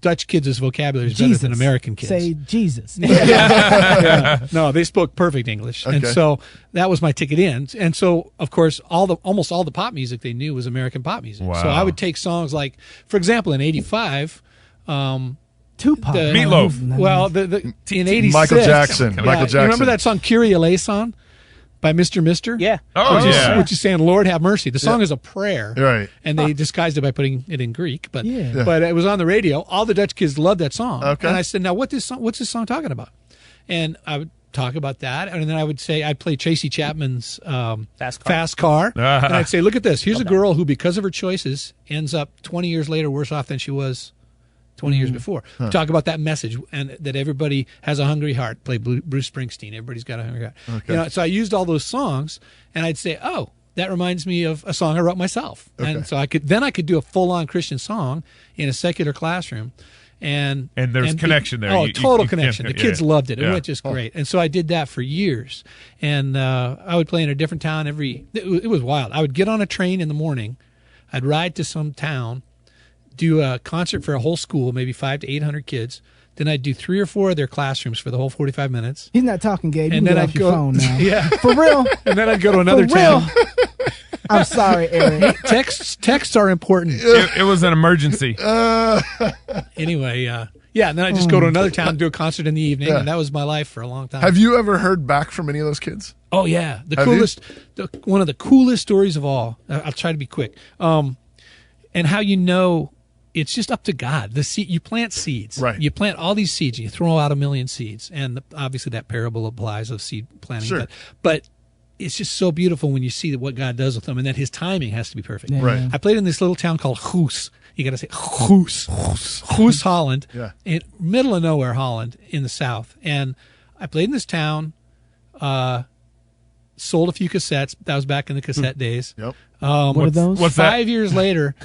N: Dutch kids' vocabulary is better than American kids.
A: Say Jesus.
N: Yeah. No, they spoke perfect English, and
C: Okay.
N: so that was my ticket in. And so, of course, almost all the pop music they knew was American pop music.
B: Wow.
N: So I would take songs like, for example, in '85.
A: Tupac.
B: Meatloaf.
N: Well, in '86,
C: Michael Jackson.
N: Yeah,
C: Michael Jackson.
N: You remember that song "Kyrie eleison" by Mr. Mister?
M: Yeah.
B: Oh, yeah.
N: Which is saying, "Lord have mercy." The song is a prayer,
C: Right.
N: And they disguised it by putting it in Greek, but
A: Yeah.
N: but it was on the radio. All the Dutch kids loved that song,
C: Okay.
N: and I said, "Now, what's this song talking about?" And I would talk about that, and then I would say I'd play Tracy Chapman's Fast Car, and I'd say, "Look at this. Here's a girl who, because of her choices, ends up 20 years later worse off than she was 20 years before." Talk about that message, and that everybody has a hungry heart. Play Bruce Springsteen. Everybody's got a hungry heart.
C: Okay.
N: So I used all those songs, and I'd say, "Oh, that reminds me of a song I wrote myself."
C: Okay.
N: And so I could do a full-on Christian song in a secular classroom. And
B: there's connection there.
N: Oh,
B: You
N: total
B: can't-
N: connection. The kids loved it. It went just great. And so I did that for years. And I would play in a different town it was wild. I would get on a train in the morning. I'd ride to some town, do a concert for a whole school, maybe 500 to 800 kids. Then I'd do 3 or 4 of their classrooms for the whole 45 minutes.
A: He's not talking, Gabe. You
N: And
A: can
N: then
A: get off
N: I'd
A: your
N: go,
A: phone now.
N: yeah,
A: For real.
N: and then I'd go to another
A: For real.
N: town.
A: I'm sorry, Aaron.
N: Texts are important.
B: It was an emergency.
N: Anyway, yeah, and then I just go to another town and do a concert in the evening, and that was my life for a long time.
C: Have you ever heard back from any of those kids?
N: Oh yeah,
C: Have
N: one of the coolest stories of all. I'll try to be quick. And how it's just up to God. The seed, you plant seeds,
C: Right.
N: You plant all these seeds, and you throw out 1,000,000 seeds, and obviously that parable applies of seed planting.
C: Sure.
N: But it's just so beautiful when you see what God does with them, and that His timing has to be perfect.
A: Yeah.
C: Right.
N: I played in this little town called Goes. You got to say Goes, Holland,
C: Yeah.
N: in middle of nowhere, Holland, in the south. And I played in this town. Sold a few cassettes. That was back in the cassette days.
C: Yep.
A: What are those?
B: What's that?
N: 5 years later,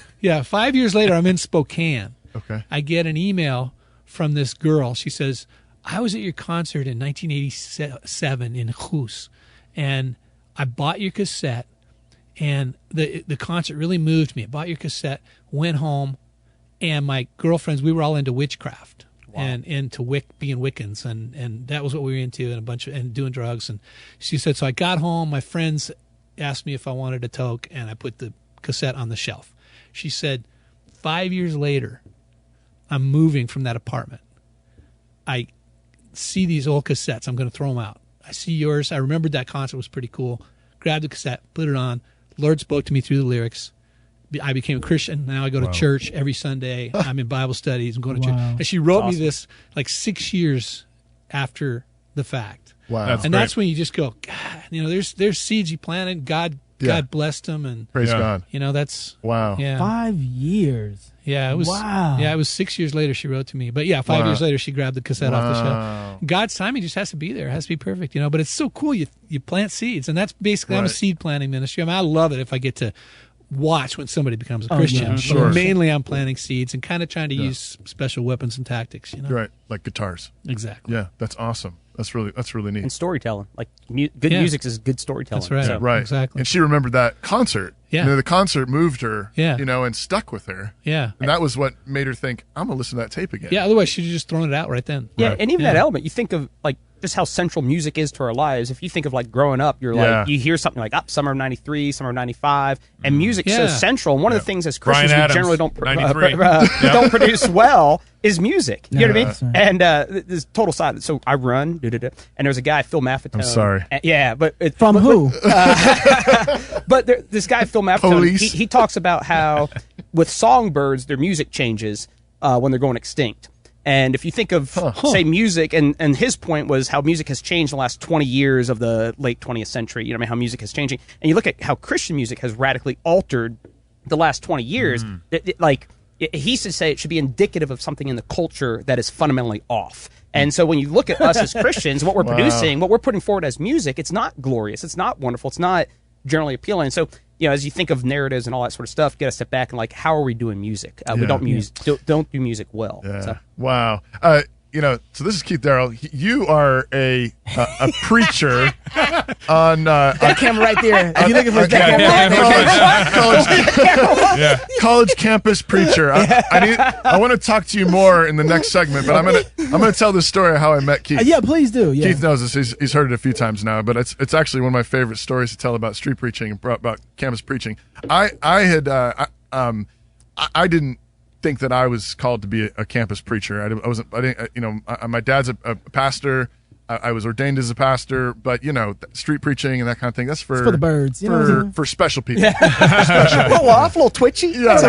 N: 5 years later, I'm in Spokane.
C: Okay.
N: I get an email from this girl. She says, "I was at your concert in 1987 in Goes, and I bought your cassette, and the concert really moved me. I bought your cassette, went home, and my girlfriends, we were all into witchcraft." And into being Wiccans, and that was what we were into, and doing drugs. And she said, so I got home. My friends asked me if I wanted a toke, and I put the cassette on the shelf. She said, 5 years later, I'm moving from that apartment. I see these old cassettes. I'm going to throw them out. I see yours. I remembered that concert was pretty cool. Grabbed the cassette, put it on. Lord spoke to me through the lyrics. I became a Christian. Now I go to church every Sunday. I'm in Bible studies. I'm going to church. And she wrote me this like 6 years after the fact.
C: Wow.
N: That's when you just go, God, there's seeds you planted. God blessed them, and
C: Praise God.
N: That's
C: Wow.
N: Yeah.
A: 5 years.
N: Yeah, it was.
A: Wow.
N: Yeah, it was 6 years later she wrote to me. But 5 years later she grabbed the cassette off the shelf. God's timing just has to be there. It has to be perfect, But it's so cool. You plant seeds, and that's basically I'm a seed planting ministry. I mean, I love it if I get to watch when somebody becomes a Christian.
A: yeah.
C: Sure.
N: But mainly I'm planting seeds and kind of trying to use special weapons and tactics.
C: Right. Like guitars.
N: Exactly.
C: Yeah. That's awesome. That's really neat.
M: And storytelling. Like good music is good storytelling.
N: That's right.
M: So.
C: Right.
N: Exactly.
C: And she remembered that concert.
N: Yeah.
C: The concert moved her.
N: Yeah.
C: And stuck with her.
N: Yeah.
C: And that was what made her think, I'm gonna listen to that tape again.
N: Yeah. Otherwise she'd have just thrown it out right then.
M: Yeah,
C: Right.
M: and even that element, you think of like just how central music is to our lives. If you think of like growing up, you're like you hear something like summer of '93, summer of '95, and music's so central. And one of the things as Christians
B: Brian
M: we
B: Adams,
M: generally don't
B: 93.
M: don't produce well is music. You know what I mean?
A: That's right.
M: And this total side. So I run, and there's a guy, Phil Maffetone.
C: I'm sorry.
A: From who?
M: But this guy, Phil Maffetone,
C: Police.
M: he talks about how with songbirds, their music changes when they're going extinct. And if you think of, say, music, and his point was how music has changed in the last 20 years of the late 20th century, you know, how music is changing. And you look at how Christian music has radically altered the last 20 years. He used to say it should be indicative of something in the culture that is fundamentally off. And so when you look at us as Christians, what we're producing, what we're putting forward as music, it's not glorious, it's not wonderful, it's not generally appealing. So, as you think of narratives and all that sort of stuff, get a step back and how are we doing music? We don't do music well.
C: Yeah.
M: So.
C: Wow. so this is Keith Darrell. You are a preacher on
A: that camera right there. If you're looking for that
C: college campus preacher. I want to talk to you more in the next segment, but I'm gonna tell this story of how I met Keith.
A: Yeah, please do. Yeah.
C: Keith knows this. He's heard it a few times now, but it's actually one of my favorite stories to tell about street preaching and about campus preaching. I didn't think that I was called to be a campus preacher. I didn't. My dad's a pastor. I was ordained as a pastor, but street preaching and that kind of thing. That's for
A: the birds.
C: For special people.
M: Yeah.
A: Well, I'm a little twitchy.
C: Yeah.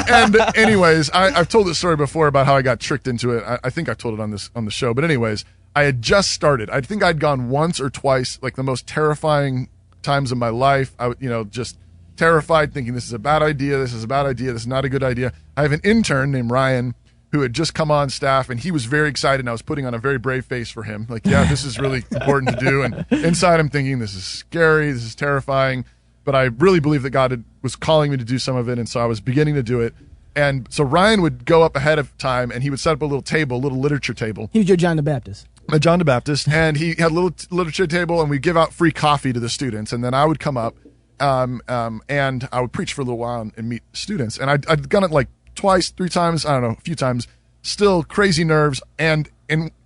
C: And anyways, I've told this story before about how I got tricked into it. I think I told it on the show. But anyways, I had just started. I think I'd gone once or twice, like the most terrifying times of my life. I just terrified, thinking this is a bad idea. This is not a good idea. I have an intern named Ryan who had just come on staff, and he was very excited, and I was putting on a very brave face for him. Like, yeah, this is really important to do. And inside I'm thinking, this is scary, this is terrifying. But I really believe that God was calling me to do some of it, and so I was beginning to do it. And so Ryan would go up ahead of time, and he would set up a little literature table.
A: He was your John the Baptist.
C: John the Baptist, and he had a little literature table, and we'd give out free coffee to the students, and then I would come up, and I would preach for a little while and meet students. And I'd done it like twice, 3 times, I don't know, a few times, still crazy nerves. And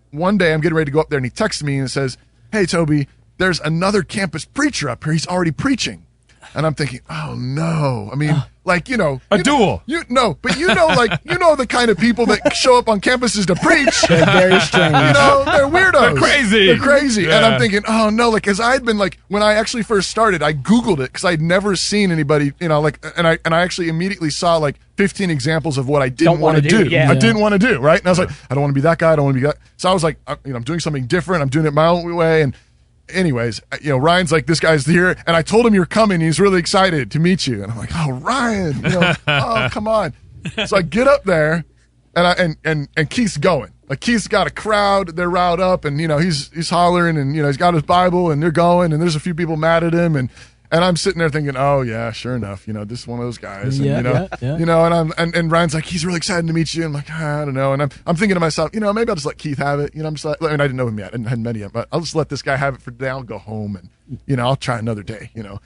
C: one day I'm getting ready to go up there, and he texts me and says, "Hey, Toby, there's another campus preacher up here. He's already preaching." And I'm thinking, oh no. I mean,
B: a duel.
C: But the kind of people that show up on campuses to preach.
A: They're very strange.
C: They're weirdos.
B: They're
C: crazy.
B: Yeah.
C: And I'm thinking, oh no, because I had been when I actually first started, I Googled it because I'd never seen anybody, and I actually immediately saw 15 examples of what I didn't want to do.
M: Yeah.
C: I didn't want to do, right? And I was like, I don't want to be that guy. I don't want to be that. So I was like, I'm doing something different. I'm doing it my own way. And anyways, Ryan's like, this guy's here, and I told him you're coming. He's really excited to meet you, and I'm like, oh, Ryan, oh, come on. So I get up there, and Keith's going. Like, Keith's got a crowd, they're riled up, and he's hollering, and he's got his Bible, and they're going, and there's a few people mad at him, and I'm sitting there thinking, oh yeah, sure enough, this is one of those guys, and and Ryan's like, he's really excited to meet you. I'm like, I don't know, and I'm thinking to myself, maybe I'll just let Keith have it. I'm just I didn't know him yet, I hadn't met him yet, but I'll just let this guy have it for today. I'll go home, and I'll try another day, And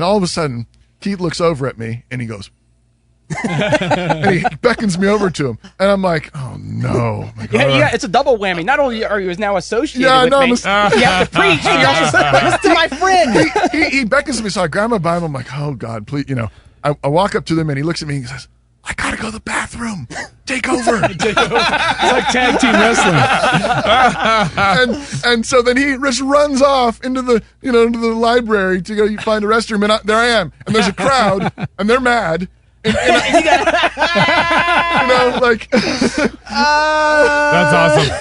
C: all of a sudden, Keith looks over at me, and he goes, and he beckons me over to him, and I'm like, oh no. Like,
M: yeah, it's a double whammy. Not only are you now associated with me, you have to preach.
A: Listen to my friend.
C: He beckons me, so I grab my Bible. I'm like, oh God, please, I walk up to them, and he looks at me and he says, I gotta go to the bathroom. Take over.
N: It's like tag team wrestling.
C: and so then he just runs off into the into the library to go find a restroom, and there I am, and there's a crowd, and they're mad.
B: That's awesome.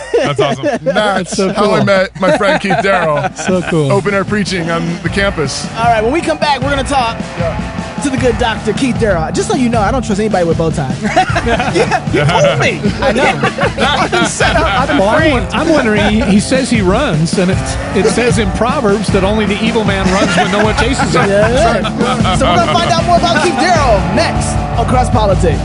C: That's
N: so cool.
C: How I met my friend Keith Darrell.
N: So cool.
C: Open air preaching on the campus.
A: All right, when we come back, we're going to talk to the good Dr. Keith Darrell. Just so you know, I don't trust anybody with bow ties.
M: You told me.
A: I know. I've been set up. I've been framed.
N: I'm wondering, he says he runs, and it says in Proverbs that only the evil man runs when no one chases him.
A: Yeah. So we're going to find out more about Keith Darrell next on Cross Politics.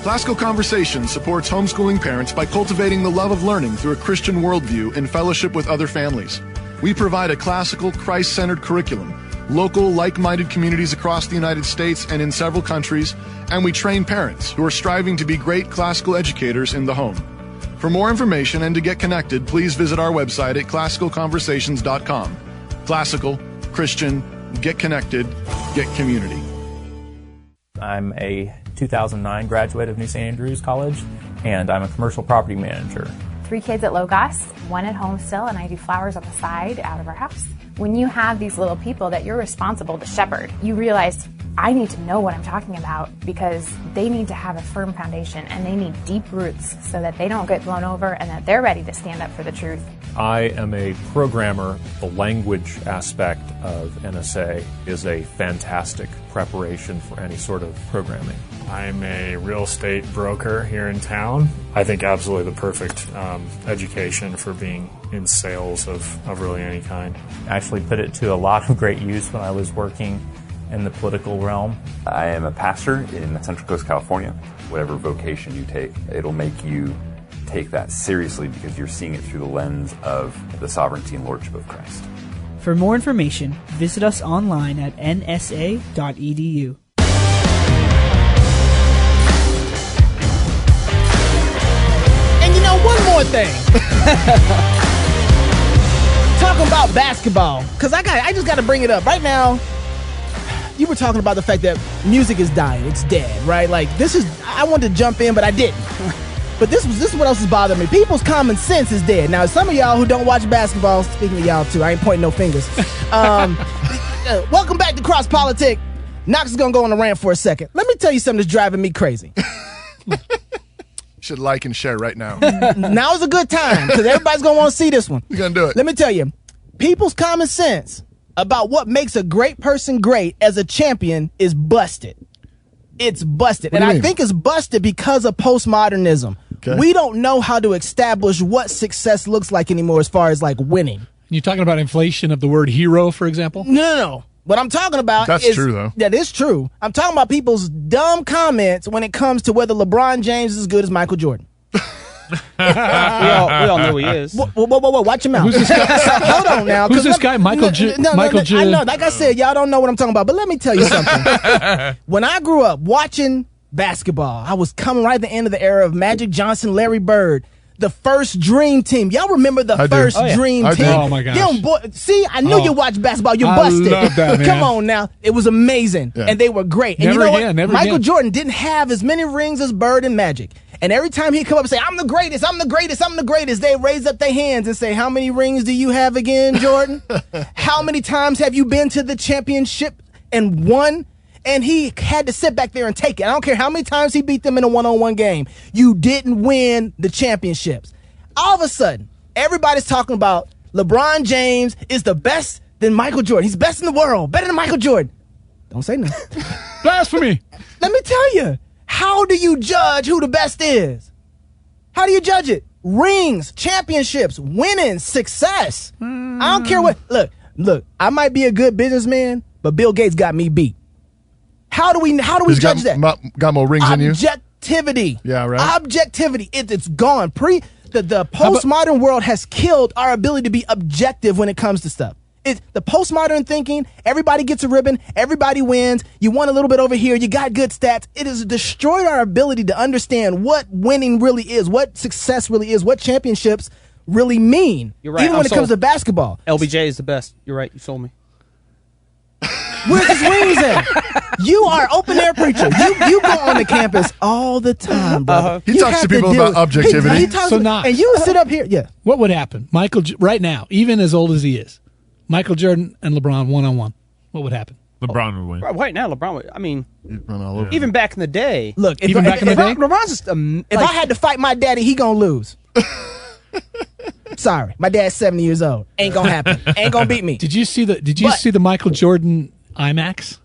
L: Classical Conversations supports homeschooling parents by cultivating the love of learning through a Christian worldview in fellowship with other families. We provide a classical, Christ-centered curriculum, local, like-minded communities across the United States and in several countries, and we train parents who are striving to be great classical educators in the home. For more information and to get connected, please visit our website at classicalconversations.com. Classical, Christian, get connected, get community.
S: I'm a 2009 graduate of New St. Andrews College, and I'm a commercial property manager.
Q: 3 kids at Logos, 1 at home still, and I do flowers on the side out of our house. When you have these little people that you're responsible to shepherd, you realize I need to know what I'm talking about because they need to have a firm foundation and they need deep roots so that they don't get blown over and that they're ready to stand up for the truth.
T: I am a programmer. The language aspect of NSA is a fantastic preparation for any sort of programming.
U: I'm a real estate broker here in town. I think absolutely the perfect education for being in sales of really any kind.
S: I actually put it to a lot of great use when I was working in the political realm?
E: I am a pastor in Central Coast, California. Whatever vocation you take, it'll make you take that seriously because you're seeing it through the lens of the sovereignty and lordship of Christ.
V: For more information, visit us online at nsa.edu.
A: And you know, one more thing. Talking about basketball, because I just got to bring it up. Right now, you were talking about the fact that music is dying. It's dead, right? Like, I wanted to jump in, but I didn't. But this is what else is bothering me. People's common sense is dead. Now, some of y'all who don't watch basketball, speaking of y'all too, I ain't pointing no fingers. Welcome back to Cross Politic. Knox is going to go on a rant for a second. Let me tell you something that's driving me crazy.
C: Should like and share right now.
A: Now is a good time because everybody's going to want to see this one.
C: You're going to do it.
A: Let me tell you, people's common sense about what makes a great person great as a champion is busted. It's busted. And I think it's busted because of postmodernism. Okay. We don't know how to establish what success looks like anymore as far as like winning.
N: You talking about inflation of the word hero, for example?
A: No. What I'm talking about
C: That's true, though.
A: That is true. I'm talking about people's dumb comments when it comes to whether LeBron James is as good as Michael Jordan.
M: we all know who he is.
A: Whoa, watch your mouth.
N: Who's this guy?
A: Hold on now.
N: Who's this guy? Michael Jordan.
A: I know. Like I said, y'all don't know what I'm talking about. But let me tell you something. When I grew up watching basketball, I was coming right at the end of the era of Magic Johnson, Larry Bird. The first Dream Team. Y'all remember the first Dream Team?
N: Oh, my gosh.
A: See, I knew you watched basketball. You're busted.
N: I love that, man.
A: Come on now. It was amazing. Yeah. And they were great. And
N: never
A: you know
N: again,
A: what? Michael Jordan didn't have as many rings as Bird and Magic. And every time he'd come up and say, I'm the greatest, I'm the greatest, I'm the greatest, they raise up their hands and say, how many rings do you have again, Jordan? How many times have you been to the championship and won? And he had to sit back there and take it. I don't care how many times he beat them in a one-on-one game. You didn't win the championships. All of a sudden, everybody's talking about LeBron James is the best than Michael Jordan. He's best in the world, better than Michael Jordan. Don't say nothing.
N: Blasphemy.
A: Let me tell you, how do you judge who the best is? How do you judge it? Rings, championships, winning, success. I don't care what. Look, I might be a good businessman, but Bill Gates got me beat. How do we judge that?
C: Got more rings than you?
A: Objectivity.
C: Yeah, right.
A: Objectivity. It's gone. The postmodern world has killed our ability to be objective when it comes to stuff. It's the postmodern thinking. Everybody gets a ribbon. Everybody wins. You won a little bit over here. You got good stats. It has destroyed our ability to understand what winning really is, what success really is, what championships really mean.
M: You're right.
A: Even when it comes to basketball.
M: LBJ is the best. You're right. You sold me.
A: Where's his rings at? You are open air preacher. You go on the campus all the time, bro.
C: He talks to people about objectivity.
A: And you sit up here. Yeah.
N: What would happen? Right now, even as old as he is, Michael Jordan and LeBron one-on-one. What would happen?
B: LeBron would win.
M: Right now, LeBron would. I mean,
C: run all over.
M: Even back in the day.
A: Look,
M: LeBron's just
A: if I had to fight my daddy, he gonna lose. Sorry, my dad's 70 years old. Ain't gonna happen. Ain't gonna beat me.
N: Did you see the Michael Jordan IMAX?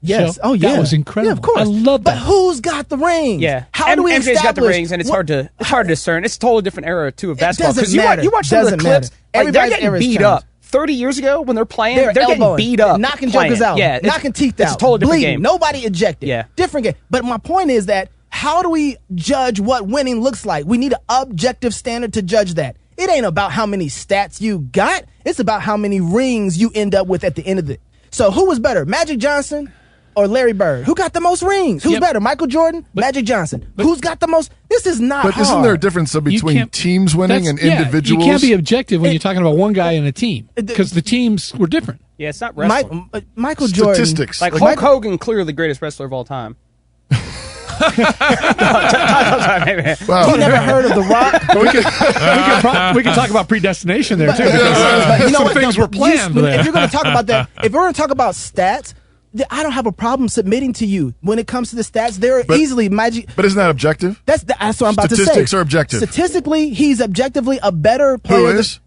A: Yes.
N: Show?
A: Oh, yeah.
N: That was incredible.
A: Yeah, of course.
N: I love that.
A: But who's got the rings?
M: Yeah.
A: How do we establish?
M: MJ's got the rings, and it's hard to discern. It's a totally different era too of basketball.
A: It doesn't matter.
M: You watch some of the clips. Like, they're getting
A: era's
M: beat
A: changed.
M: up. 30 years ago, when they're playing, they're
A: elbowing,
M: getting beat up,
A: knocking
M: playing.
A: jokers out,
M: Yeah,
A: knocking teeth out.
M: It's a totally different
A: bleeding.
M: game.
A: Nobody ejected.
M: Yeah,
A: different game. But my point is that how do we judge what winning looks like? We need an objective standard to judge that. It ain't about how many stats you got. It's about how many rings you end up with at the end of it. So who was better, Magic Johnson or Larry Bird? Who got the most rings? Who's better, Michael Jordan, Magic Johnson? Who's got the most? This is not hard.
C: But isn't there a difference between teams winning and individuals?
N: You can't be objective when you're talking about one guy in a team because the teams were different.
M: Yeah, it's not wrestling.
A: Michael Jordan.
C: Statistics.
M: Like Hulk Hogan, clearly the greatest wrestler of all time.
A: Wow. You never heard of The Rock?
N: we can talk about predestination there too.
A: You know
N: Some
A: what?
N: things were planned there.
A: If you're going to talk about that, if we're going to talk about stats, I don't have a problem submitting to you when it comes to the stats. They're easily magic.
C: But isn't that objective?
A: That's what I'm about to say.
C: Statistics are objective.
A: Statistically, he's objectively a better player.
C: Who is?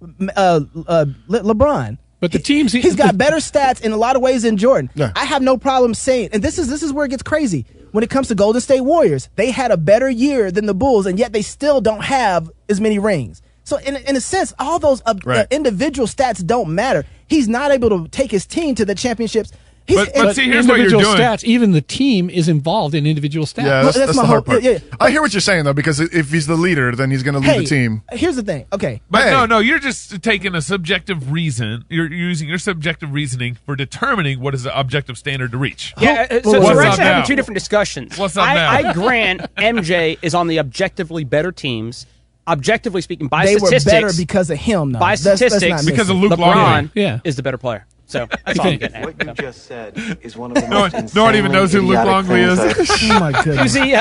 A: LeBron.
N: But the teams
A: he's got better stats in a lot of ways than Jordan.
C: Yeah.
A: I have no problem saying, and this is where it gets crazy. When it comes to Golden State Warriors, they had a better year than the Bulls, and yet they still don't have as many rings. So in a sense, all those individual stats don't matter. He's not able to take his team to the championships.
B: But see, here's what you're
N: individual
B: doing.
N: stats. Even the team is involved in individual stats.
C: Yeah, that's the hard part.
A: Yeah.
C: I hear what you're saying though, because if he's the leader, then he's going to lead the team.
A: Here's the thing. Okay,
B: But no, you're just taking a subjective reason. You're using your subjective reasoning for determining what is the objective standard to reach.
M: Yeah, so we're actually having two different discussions.
B: What's up now?
M: I grant MJ is on the objectively better teams. Objectively speaking, by
A: they
M: statistics,
A: were better because of him. Now.
M: By statistics,
B: because of Luke
M: LeBron
B: Longley.
M: is the better player. So that's all I'm getting at.
H: What you just said is one of the most
B: no one even knows who Luke Longley is.
A: Oh my goodness.
M: Who's the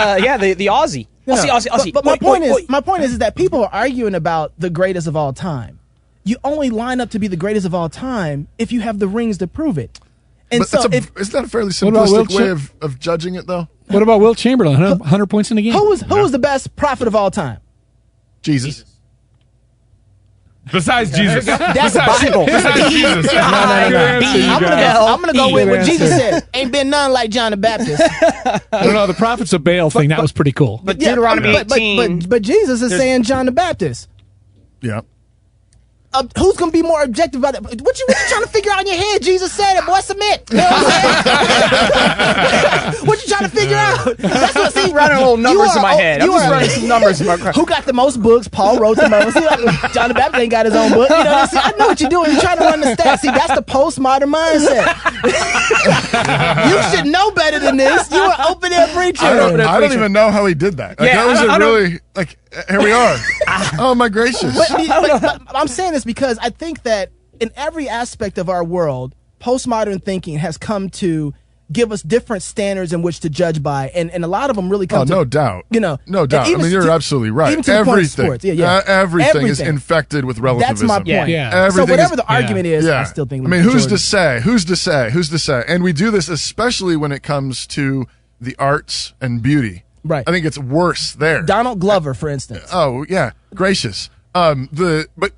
M: Aussie? Aussie.
A: But my point is that people are arguing about the greatest of all time. You only line up to be the greatest of all time if you have the rings to prove it. And
C: But
A: so,
C: isn't that a fairly
N: about Will
C: simplistic way of judging it, though?
N: What about Will Chamberlain? 100 points in a game.
A: who was the best prophet of all time?
C: Jesus.
B: Besides Jesus.
A: That's
B: Besides
A: Bible.
B: Besides Jesus.
A: No. I'm gonna go with what Jesus said. Ain't been none like John the Baptist.
N: No, the prophets of Baal thing, that was pretty cool.
M: But Deuteronomy 18.
A: But Jesus is saying John the Baptist.
C: Yeah.
A: Who's gonna be more objective about it? What you trying to figure out in your head? Jesus said it, boy. Submit. You know what I'm saying? What you trying to figure out? That's what. See,
M: running little numbers in my head. I'm just running some numbers in my head.
A: Who got the most books? Paul wrote the most. John the Baptist ain't got his own book. You know, see, I know what you're doing. You're trying to run the stats. See, that's the postmodern mindset. You should know better than this. You were open air preacher.
C: I don't even know how he did that. Like, that was really like. Here we are. Oh my gracious!
A: But I'm saying this because I think that in every aspect of our world, postmodern thinking has come to give us different standards in which to judge by, and a lot of them really come.
C: No doubt.
A: You know,
C: no doubt. I mean, you're absolutely right.
A: Even to the point of sports.
C: Everything is infected with relativism.
A: That's my point.
N: Yeah.
A: So whatever the argument is, I still think.
C: I mean, who's to say? Who's to say? Who's to say? And we do this especially when it comes to the arts and beauty.
A: Right.
C: I think it's worse there.
A: Donald Glover, for instance.
C: Oh yeah, gracious. But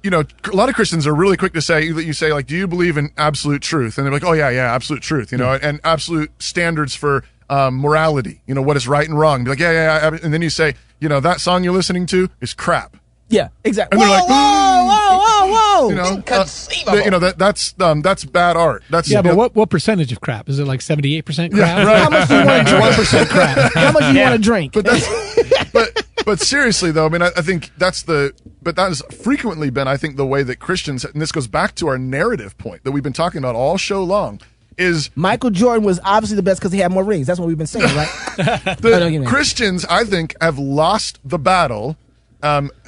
C: you know, a lot of Christians are really quick to say that you say like, do you believe in absolute truth? And they're like, oh yeah, absolute truth. You know, and absolute standards for morality. You know, what is right and wrong. Be like, yeah. And then you say, you know, that song you're listening to is crap.
A: Yeah, exactly.
C: And they're like,
A: whoa.
C: You know, that's bad art. That's
N: but what percentage of crap is it? Like 78% crap?
C: Yeah, right.
A: How much do you want to drink? 1% crap. How much do you want to drink?
C: But that's but seriously though, I mean, I think that has frequently been, I think, the way that Christians, and this goes back to our narrative point that we've been talking about all show long, is
A: Michael Jordan was obviously the best because he had more rings. That's what we've been saying, right?
C: The Christians, I think, have lost the battle.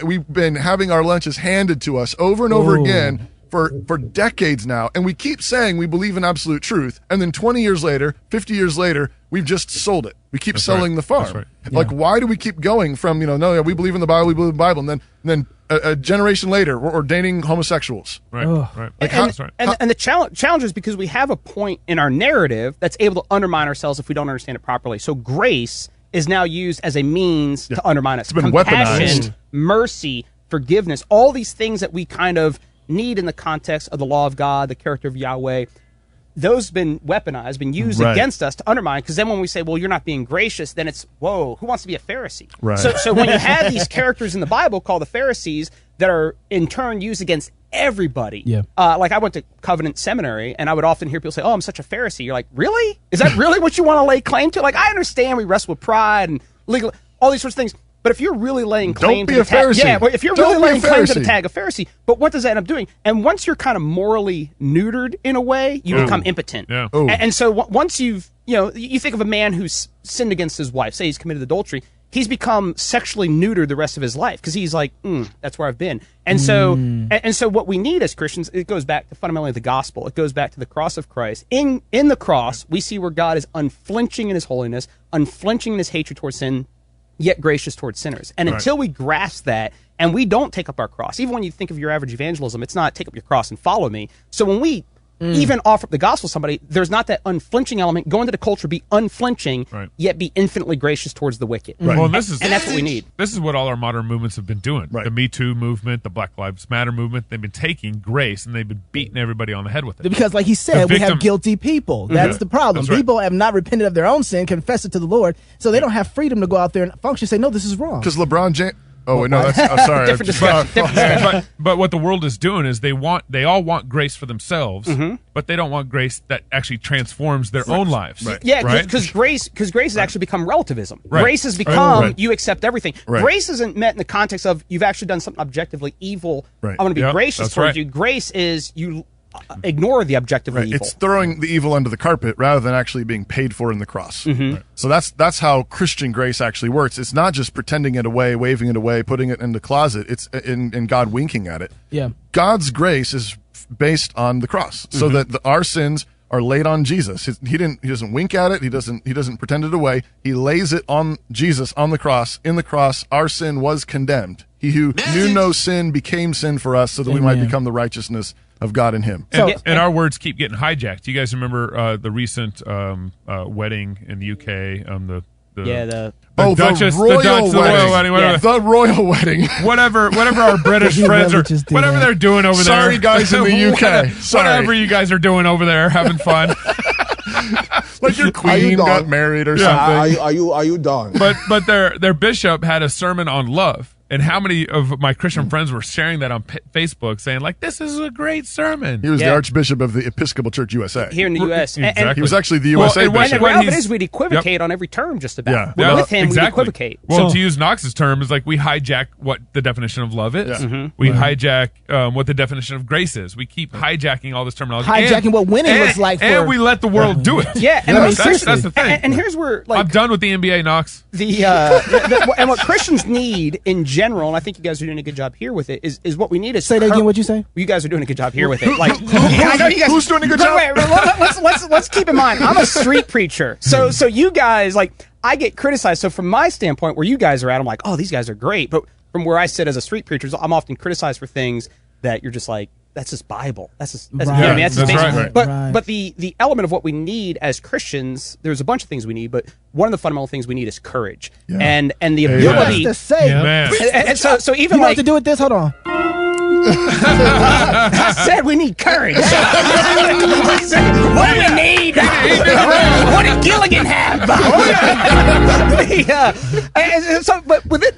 C: We've been having our lunches handed to us over and over again for decades now, and we keep saying we believe in absolute truth, and then 20 years later, 50 years later, we've just sold it. We keep selling the farm.
B: Right.
C: Like, why do we keep going from, we believe in the Bible, we believe in the Bible, and then a generation later, we're ordaining homosexuals.
B: Right, right.
C: Like
M: and the challenge is because we have a point in our narrative that's able to undermine ourselves if we don't understand it properly. So grace is now used as a means to undermine us.
C: It's been
M: Compassion,
C: weaponized.
M: mercy, forgiveness, all these things that we kind of need in the context of the law of God, the character of Yahweh, those have been weaponized, been used against us to undermine. Because then when we say, well, you're not being gracious, then it's, whoa, who wants to be a Pharisee?
C: Right.
M: So when you have these characters in the Bible called the Pharisees that are in turn used against everybody.
A: Yeah.
M: Like I went to Covenant Seminary, and I would often hear people say, oh, I'm such a Pharisee. You're like, really? Is that really what you want to lay claim to? Like, I understand we wrestle with pride and legal, all these sorts of things. But if you're really laying claim to the tag, if you're really laying claim to the tag of Pharisee, but what does that end up doing? And once you're kind of morally neutered in a way, you become impotent.
B: Yeah.
M: And so once you think of a man who's sinned against his wife, say he's committed adultery, he's become sexually neutered the rest of his life because he's like, that's where I've been. And so what we need as Christians, it goes back to fundamentally the gospel. It goes back to the cross of Christ. In the cross, we see where God is unflinching in his holiness, unflinching in his hatred towards sin, yet gracious towards sinners. And until we grasp that, and we don't take up our cross, even when you think of your average evangelism, it's not take up your cross and follow me. So when we even offer the gospel to somebody, there's not that unflinching element. Go into the culture, be unflinching, yet be infinitely gracious towards the wicked.
B: Right. Well, and
M: that's what we need.
B: This is what all our modern movements have been doing. Right. The Me Too movement, the Black Lives Matter movement, they've been taking grace and they've been beating everybody on the head with it.
A: Because like he said, we have guilty people. That's the problem.
B: That's
A: people have not repented of their own sin, confessed it to the Lord, so they don't have freedom to go out there and function and say, no, this is wrong.
C: Because LeBron Oh, no, that's sorry.
M: Different discussion.
B: But what the world is doing is they all want grace for themselves, but they don't want grace that actually transforms their own lives.
C: Right.
M: Yeah, because grace has actually become relativism.
B: Right.
M: Grace has become
C: Right.
M: you accept everything.
C: Right.
M: Grace isn't met in the context of you've actually done something objectively evil.
C: Right.
M: I'm going to be gracious
B: that's
M: towards
B: right.
M: you. Grace is you ignore the objectively evil.
C: It's throwing the evil under the carpet rather than actually being paid for in the cross. Right. So that's how Christian grace actually works. It's not just pretending it away, waving it away, putting it in the closet. It's in God winking at it.
A: Yeah.
C: God's grace is based on the cross, so that our sins are laid on Jesus. He doesn't wink at it. He doesn't pretend it away. He lays it on Jesus on the cross. In the cross, our sin was condemned. He who knew no sin became sin for us, so that we might become the righteousness of God in Him.
B: And our words keep getting hijacked. You guys remember the recent wedding in the UK? The Duchess,
C: the royal
B: wedding, whatever.
C: The royal wedding.
B: whatever our British friends are, whatever they're doing over there.
C: Sorry, guys in the UK.
B: Whatever you guys are doing over there, having fun.
C: Like your queen got married or something.
F: Are you done?
B: But their bishop had a sermon on love. And how many of my Christian friends were sharing that on Facebook, saying, like, this is a great sermon?
C: He was the Archbishop of the Episcopal Church USA.
M: Here in the U.S.
B: Exactly.
M: And
C: he was actually the USA bishop.
M: And the reality is we'd equivocate on every term just about.
B: Yeah.
M: With him, we'd equivocate.
B: Well, to use Knox's term, is like we hijack what the definition of love is.
C: Yeah.
B: We hijack what the definition of grace is. We keep hijacking all this terminology.
A: Hijacking what winning looks like.
B: And we let the world do it.
M: Yeah.
A: And
M: that's
B: the thing.
M: And here's where, like,
B: I'm done with the NBA, Knox.
M: And what Christians need in general, and I think you guys are doing a good job here with it, is what we need is
A: say that again. What'd you say?
M: You guys are doing a good job here with it. Like, I know you guys,
C: who's doing a good job?
M: Wait, let's keep in mind, I'm a street preacher, so you guys, like, I get criticized. So from my standpoint, where you guys are at, I'm like, oh, these guys are great. But from where I sit as a street preacher, I'm often criticized for things that you're just like, that's just Bible. That's just
A: Right.
M: you know what I mean? That's just
B: That's
M: basic.
B: right.
M: But the element of what we need as Christians, there's a bunch of things we need, but one of the fundamental things we need is courage and the ability
A: to say.
B: Man.
M: And so even
A: You
M: like
A: have to do with this. Hold on.
M: I said we need courage. What do we need? What did Gilligan have? But with it,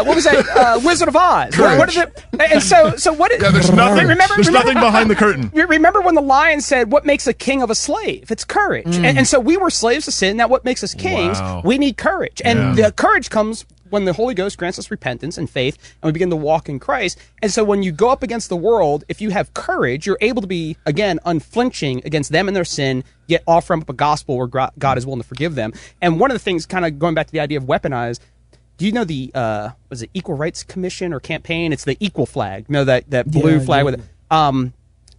M: what was that? Wizard of Oz. What is it? And so what?
C: There's nothing. There's nothing behind the curtain.
M: Remember when the lion said, "What makes a king of a slave? It's courage." And so we were slaves to sin. Now, what makes us kings?
B: Wow.
M: We need courage, and the courage comes when the Holy Ghost grants us repentance and faith, and we begin to walk in Christ. And so when you go up against the world, if you have courage, you're able to be, again, unflinching against them and their sin, yet offer up a gospel where God is willing to forgive them. And one of the things, kind of going back to the idea of weaponized, do you know the, was it Equal Rights Commission or campaign? It's the Equal flag. You know, that blue flag with it.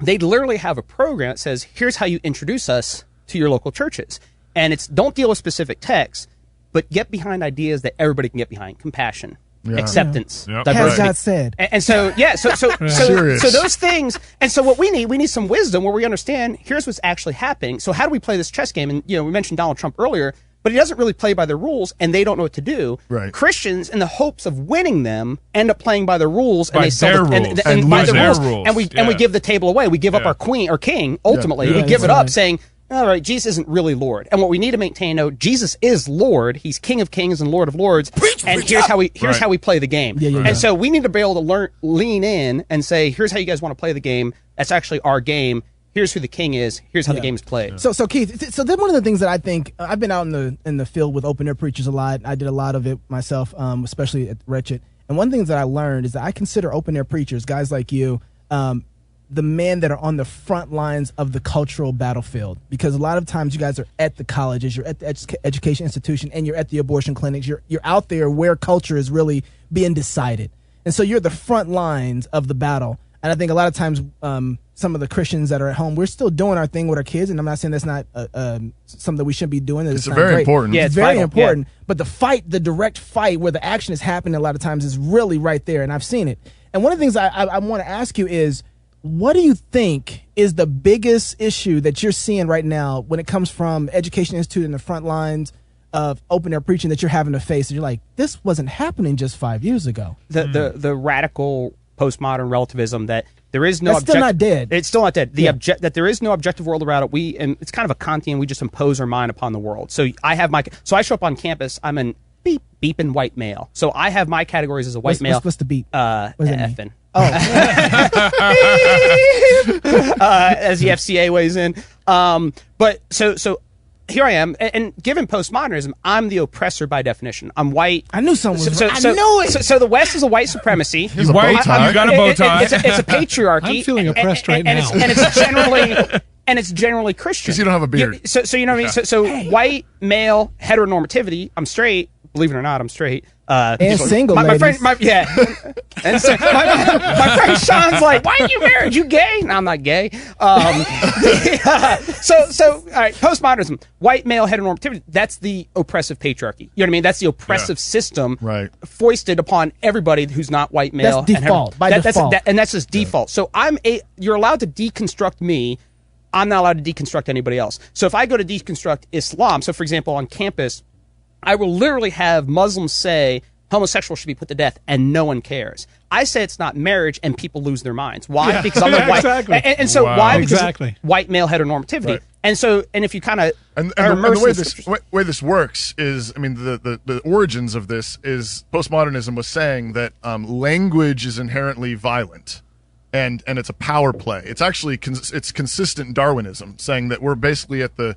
M: They literally have a program that says, here's how you introduce us to your local churches. And it's don't deal with specific texts, but get behind ideas that everybody can get behind. Compassion, acceptance, diversity.
A: As God said.
M: And so, so those things. And so what we need some wisdom where we understand, here's what's actually happening. So how do we play this chess game? And, we mentioned Donald Trump earlier, but he doesn't really play by the rules, and they don't know what to do.
C: Right.
M: Christians, in the hopes of winning them, end up playing by the rules, and
B: By
M: they sell
B: their
M: the,
B: rules.
M: and
B: And
M: by
B: lose
M: the
B: their
M: rules,
B: rules.
M: and we give the table away. We give up our queen or king. Ultimately, we give it up, saying, all right, Jesus isn't really Lord. And what we need to maintain, Jesus is Lord. He's King of Kings and Lord of Lords. And here's how we play the game. And so we need to be able to lean in and say, here's how you guys want to play the game. That's actually our game. Here's who the king is. Here's how the game is played.
A: So Keith, so then one of the things that I think, I've been out in the field with open air preachers a lot. I did a lot of it myself, especially at Wretched. And one of the things that I learned is that I consider open air preachers, guys like you, the men that are on the front lines of the cultural battlefield, because a lot of times you guys are at the colleges, you're at the education institution, and you're at the abortion clinics. You're out there where culture is really being decided, and so you're the front lines of the battle. And I think a lot of times, some of the Christians that are at home, we're still doing our thing with our kids, and I'm not saying that's not something that we shouldn't be doing.
C: It's very important.
A: Yeah, it's very important. Yeah. But the direct fight where the action is happening a lot of times is really right there, and I've seen it. And one of the things I want to ask you is, what do you think is the biggest issue that you're seeing right now when it comes from Education Institute and the front lines of open air preaching that you're having to face? And you're like, this wasn't happening just 5 years ago.
M: The radical postmodern relativism that there is no.
A: That's still not dead.
M: It's still not dead. That there is no objective world around it. And it's kind of a Kantian. We just impose our mind upon the world. So I show up on campus. I'm an beep, beeping white male. So I have my categories as a white male.
A: What's the beep?
M: What
A: does that
M: effing.
A: Oh.
M: As the FCA weighs in. But so here I am, and given postmodernism, I'm the oppressor by definition. I'm white.
A: I knew someone was
M: I knew it. So the West is a white supremacy.
B: He's white. You got a bow tie.
M: It's a patriarchy.
N: I'm feeling oppressed right now.
M: And it's generally Christian.
C: Because you don't have a beard.
M: Yeah, so you know what I mean? So white, male, heteronormativity, I'm straight. Believe it or not, I'm straight.
A: And single,
M: my friend, and so, my friend Sean's like, "Why are you married? You gay?" No, I'm not gay. So all right, postmodernism, white male heteronormativity. That's the oppressive patriarchy. You know what I mean? That's the oppressive system foisted upon everybody who's not white male.
A: That's default. By default,
M: and that's just default. So you're allowed to deconstruct me. I'm not allowed to deconstruct anybody else. So if I go to deconstruct Islam, so for example, on campus, I will literally have Muslims say homosexuals should be put to death, and no one cares. I say it's not marriage, and people lose their minds. Why?
N: Yeah.
M: Because I'm a white.
N: Exactly.
M: And so why? Because
N: exactly.
M: White male heteronormativity. Right. And so, and if you kind of
C: and the way this works is, I mean, the origins of this is postmodernism was saying that language is inherently violent. And it's a power play. It's actually it's consistent Darwinism, saying that we're basically at the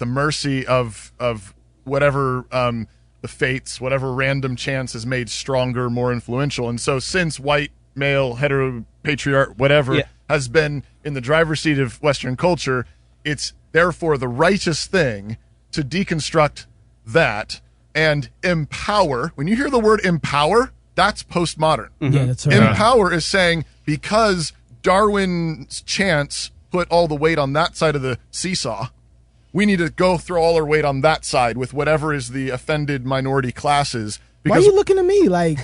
C: mercy of whatever the fates, whatever random chance is made stronger, more influential. And so since white, male, hetero, patriarch, whatever, has been in the driver's seat of Western culture, it's therefore the righteous thing to deconstruct that and empower. When you hear the word empower, that's postmodern.
A: Mm-hmm. Yeah, that's right.
C: Empower is saying, because Darwin's chance put all the weight on that side of the seesaw, we need to go throw all our weight on that side with whatever is the offended minority classes.
A: Why are you looking at me like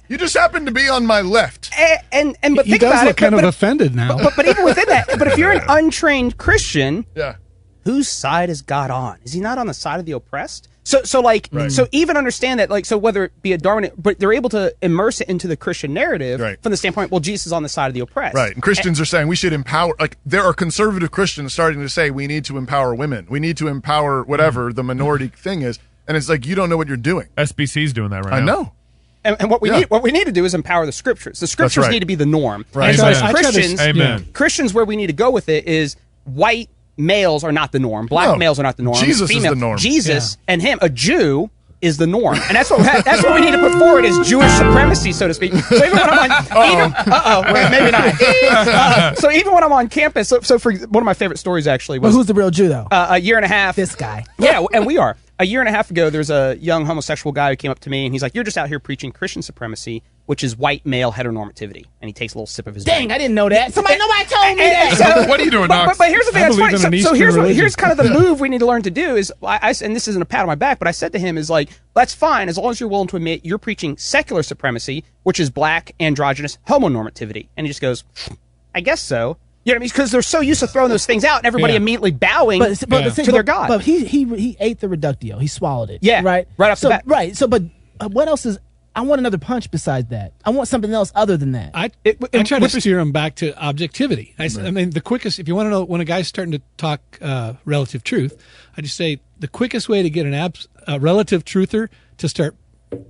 C: you just happen to be on my left?
M: But
N: he
M: think
N: does
M: about
N: look
M: it,
N: kind of offended now.
M: But even within that, but if you're an untrained Christian,
C: yeah,
M: whose side is God on? Is he not on the side of the oppressed? So even understand that, like, so whether it be a Darwin, but they're able to immerse it into the Christian narrative from the standpoint, well, Jesus is on the side of the oppressed.
C: Right. And Christians are saying we should empower, like, there are conservative Christians starting to say we need to empower women. We need to empower whatever the minority thing is. And it's like, you don't know what you're doing.
B: SBC's doing that right now.
C: I know.
M: And what we need to do is empower the scriptures. The scriptures need to be the norm.
C: Right.
M: And so as
B: Christians,
M: Christians, where we need to go with it is white males are not the norm. Black males are not the norm.
C: Jesus is the norm.
M: Jesus and him, a Jew, is the norm, and that's what we need to put forward is Jewish supremacy, so to speak. So even when I'm on, maybe not. So even when I'm on campus, so for one of my favorite stories actually was,
A: who's the real Jew though?
M: A year and a half.
A: This guy.
M: Yeah, and we are. A year and a half ago, there's a young homosexual guy who came up to me, and he's like, "You're just out here preaching Christian supremacy, which is white male heteronormativity." And he takes a little sip of his drink.
A: I didn't know that. Nobody told me that.
M: So,
B: what are you doing, Knox?
M: But here's the thing that's funny. So here's kind of the move we need to learn to do is, and this isn't a pat on my back, but I said to him is like, that's fine as long as you're willing to admit you're preaching secular supremacy, which is black, androgynous, homonormativity. And he just goes, I guess so. You know what I mean? Because they're so used to throwing those things out and everybody immediately bowing to their God.
A: But he ate the reductio. He swallowed it.
M: Yeah.
A: Right?
M: Right off the bat.
A: Right. So, but what else is... I want another punch besides that. I want something else other than that.
N: I try to steer them back to objectivity. I mean, the quickest... If you want to know when a guy's starting to talk relative truth, I just say the quickest way to get a relative truther to start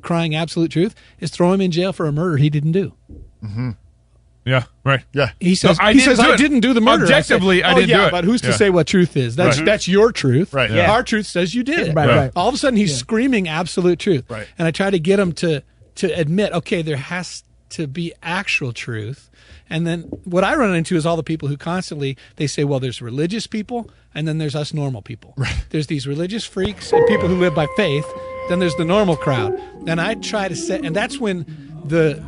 N: crying absolute truth is throw him in jail for a murder he didn't do.
C: Mm-hmm.
B: Yeah, right.
C: Yeah.
N: He says, I didn't do the murder.
B: Objectively, I didn't do it.
N: But who's to say what truth is? That's your truth.
C: Right. Yeah.
N: Our truth says you did it.
A: Right.
N: All of a sudden, he's screaming absolute truth.
C: Right.
N: And I try to get him to admit, okay, there has to be actual truth. And then what I run into is all the people who constantly, they say, well, there's religious people, and then there's us normal people.
C: Right.
N: There's these religious freaks and people who live by faith. Then there's the normal crowd. And I try to set, and that's when the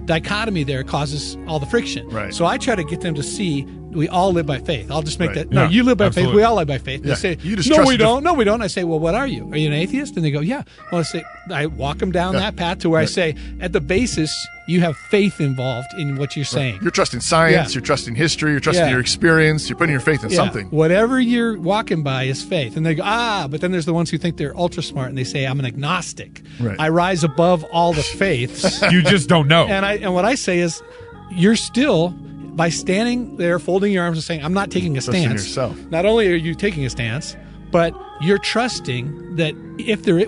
N: dichotomy there causes all the friction.
C: Right.
N: So I try to get them to see we all live by faith. I'll just make
C: Right.
N: that. No,
B: Yeah,
N: you live by
B: absolutely.
N: faith. We all live by faith.
C: Yeah.
N: They say,
C: You just
N: no,
C: trust
N: we
C: the-
N: don't. No, we don't. I say, well, what are you? Are you an atheist? And they go, yeah. Well, I walk them down that path to where I say, at the basis, you have faith involved in what you're saying.
C: You're trusting science.
N: Yeah.
C: You're trusting history. You're trusting
N: Yeah.
C: your experience. You're putting your faith in something.
N: Whatever you're walking by is faith. And they go, but then there's the ones who think they're ultra smart and they say, I'm an agnostic.
C: Right.
N: I rise above all the faiths.
B: You just don't know.
N: And what I say is, you're still, by standing there, folding your arms and saying, I'm not taking a
C: Trusting
N: stance.
C: yourself.
N: Not only are you taking a stance, but you're trusting that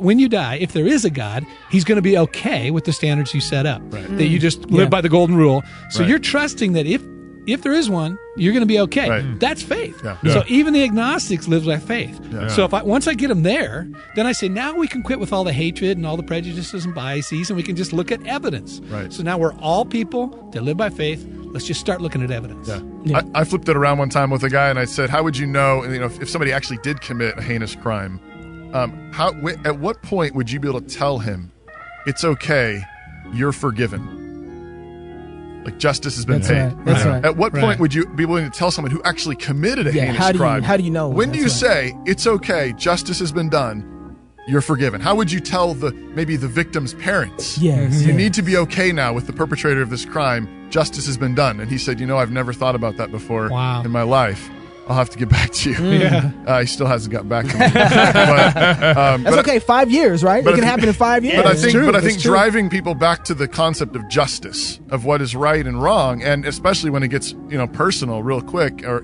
N: when you die, if there is a God, he's going to be okay with the standards you set up.
C: Right.
N: That you just live by the golden rule. So
C: Right.
N: you're trusting that if there is one, you're going to be okay.
C: Right.
N: That's faith.
C: Yeah.
N: So even the agnostics live by faith.
C: Yeah.
N: So once I get them there, then I say, now we can quit with all the hatred and all the prejudices and biases, and we can just look at evidence.
C: Right.
N: So now we're all people that live by faith. Let's just start looking at evidence.
C: Yeah. I flipped it around one time with a guy, and I said, "How would you know? And, if somebody actually did commit a heinous crime, at what point would you be able to tell him it's okay, you're forgiven? Like justice has been paid.
A: Right. That's right.
C: At what point would you be willing to tell someone who actually committed a heinous crime?
A: How do you know?
C: When do you say it's okay, justice has been done, you're forgiven? How would you tell maybe the victim's parents?
A: Yes.
C: You need to be okay now with the perpetrator of this crime. Justice has been done. And he said, I've never thought about that before in my life. I'll have to get back to you.
N: Yeah.
C: He still hasn't gotten back to me.
A: That's okay. 5 years, right? It can happen in 5 years.
C: But I think driving people back to the concept of justice, of what is right and wrong, and especially when it gets personal real quick, or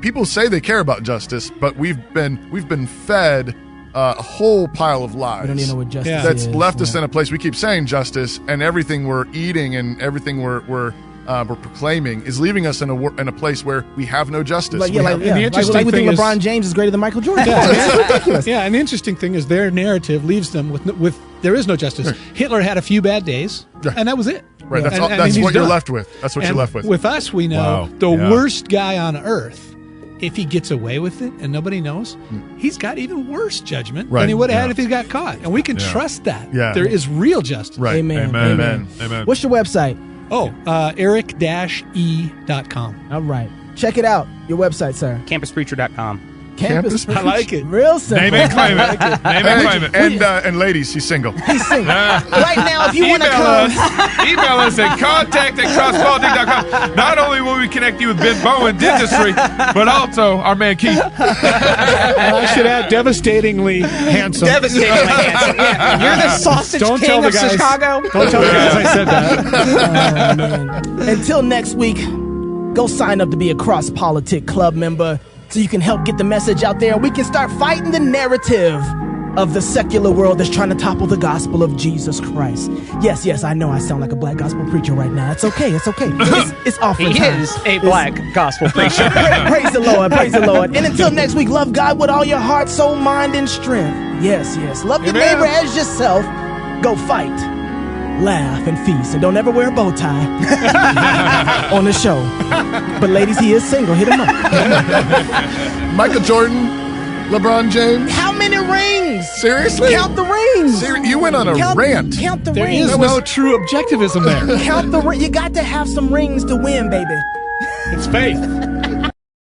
C: people say they care about justice, but we've been fed a whole pile of lies.
A: We don't even know what justice
C: that's
A: is.
C: left us in a place. We keep saying justice, and everything we're eating and everything we're proclaiming is leaving us in a place where we have no justice.
A: Like,
C: We have-
A: the interesting we think LeBron James is greater than Michael Jordan. It's ridiculous.
N: Yeah, and the interesting thing is their narrative leaves them with there is no justice. Hitler had a few bad days, and that was it.
C: Right, that's
N: And
C: that's
N: he's
C: what you're
N: done.
C: left with. That's what you're
N: And
C: left with.
N: With us, we know the worst guy on earth, if he gets away with it and nobody knows, he's got even worse judgment than he would have had if he got caught. And we can trust that.
C: Yeah.
N: There is real justice.
C: Right.
A: Amen.
C: Amen.
A: What's your website?
N: Oh, eric-e.com.
A: All right. Check it out. Your website, sir.
M: Campuspreacher.com.
A: Campus.
N: I like it.
A: Real simple.
B: Name and claim it. Name and claim it.
C: And ladies, he's single.
A: He's single. Right now, if you want to come.
B: Email us at contact@crosspolitic.com. Not only will we connect you with Ben Bowen Dentistry, but also our man Keith.
N: And I should add, devastatingly handsome.
M: Devastatingly handsome. Yeah. You're the sausage
N: Don't
M: king
N: tell the
M: of
N: guys.
M: Chicago.
N: Don't tell the guys I said that.
A: Oh, man. Until next week, go sign up to be a Cross Politic Club member so you can help get the message out there and we can start fighting the narrative of the secular world that's trying to topple the gospel of Jesus Christ. Yes, I know I sound like a black gospel preacher right now. It's okay. It's offering
M: He
A: time.
M: is a black gospel preacher.
A: Praise the Lord. And until next week, love God with all your heart, soul, mind, and strength. Yes. Love your neighbor as yourself. Go fight, laugh, and feast. And don't ever wear a bow tie on the show. But ladies, he is single. Hit him up.
C: Michael Jordan, LeBron James.
A: How many rings?
C: Seriously?
A: Count the rings.
C: You went on a rant.
A: Count the
N: There
A: rings.
N: is no true objectivism there.
A: Count the ring. You got to have some rings to win, baby.
N: It's faith.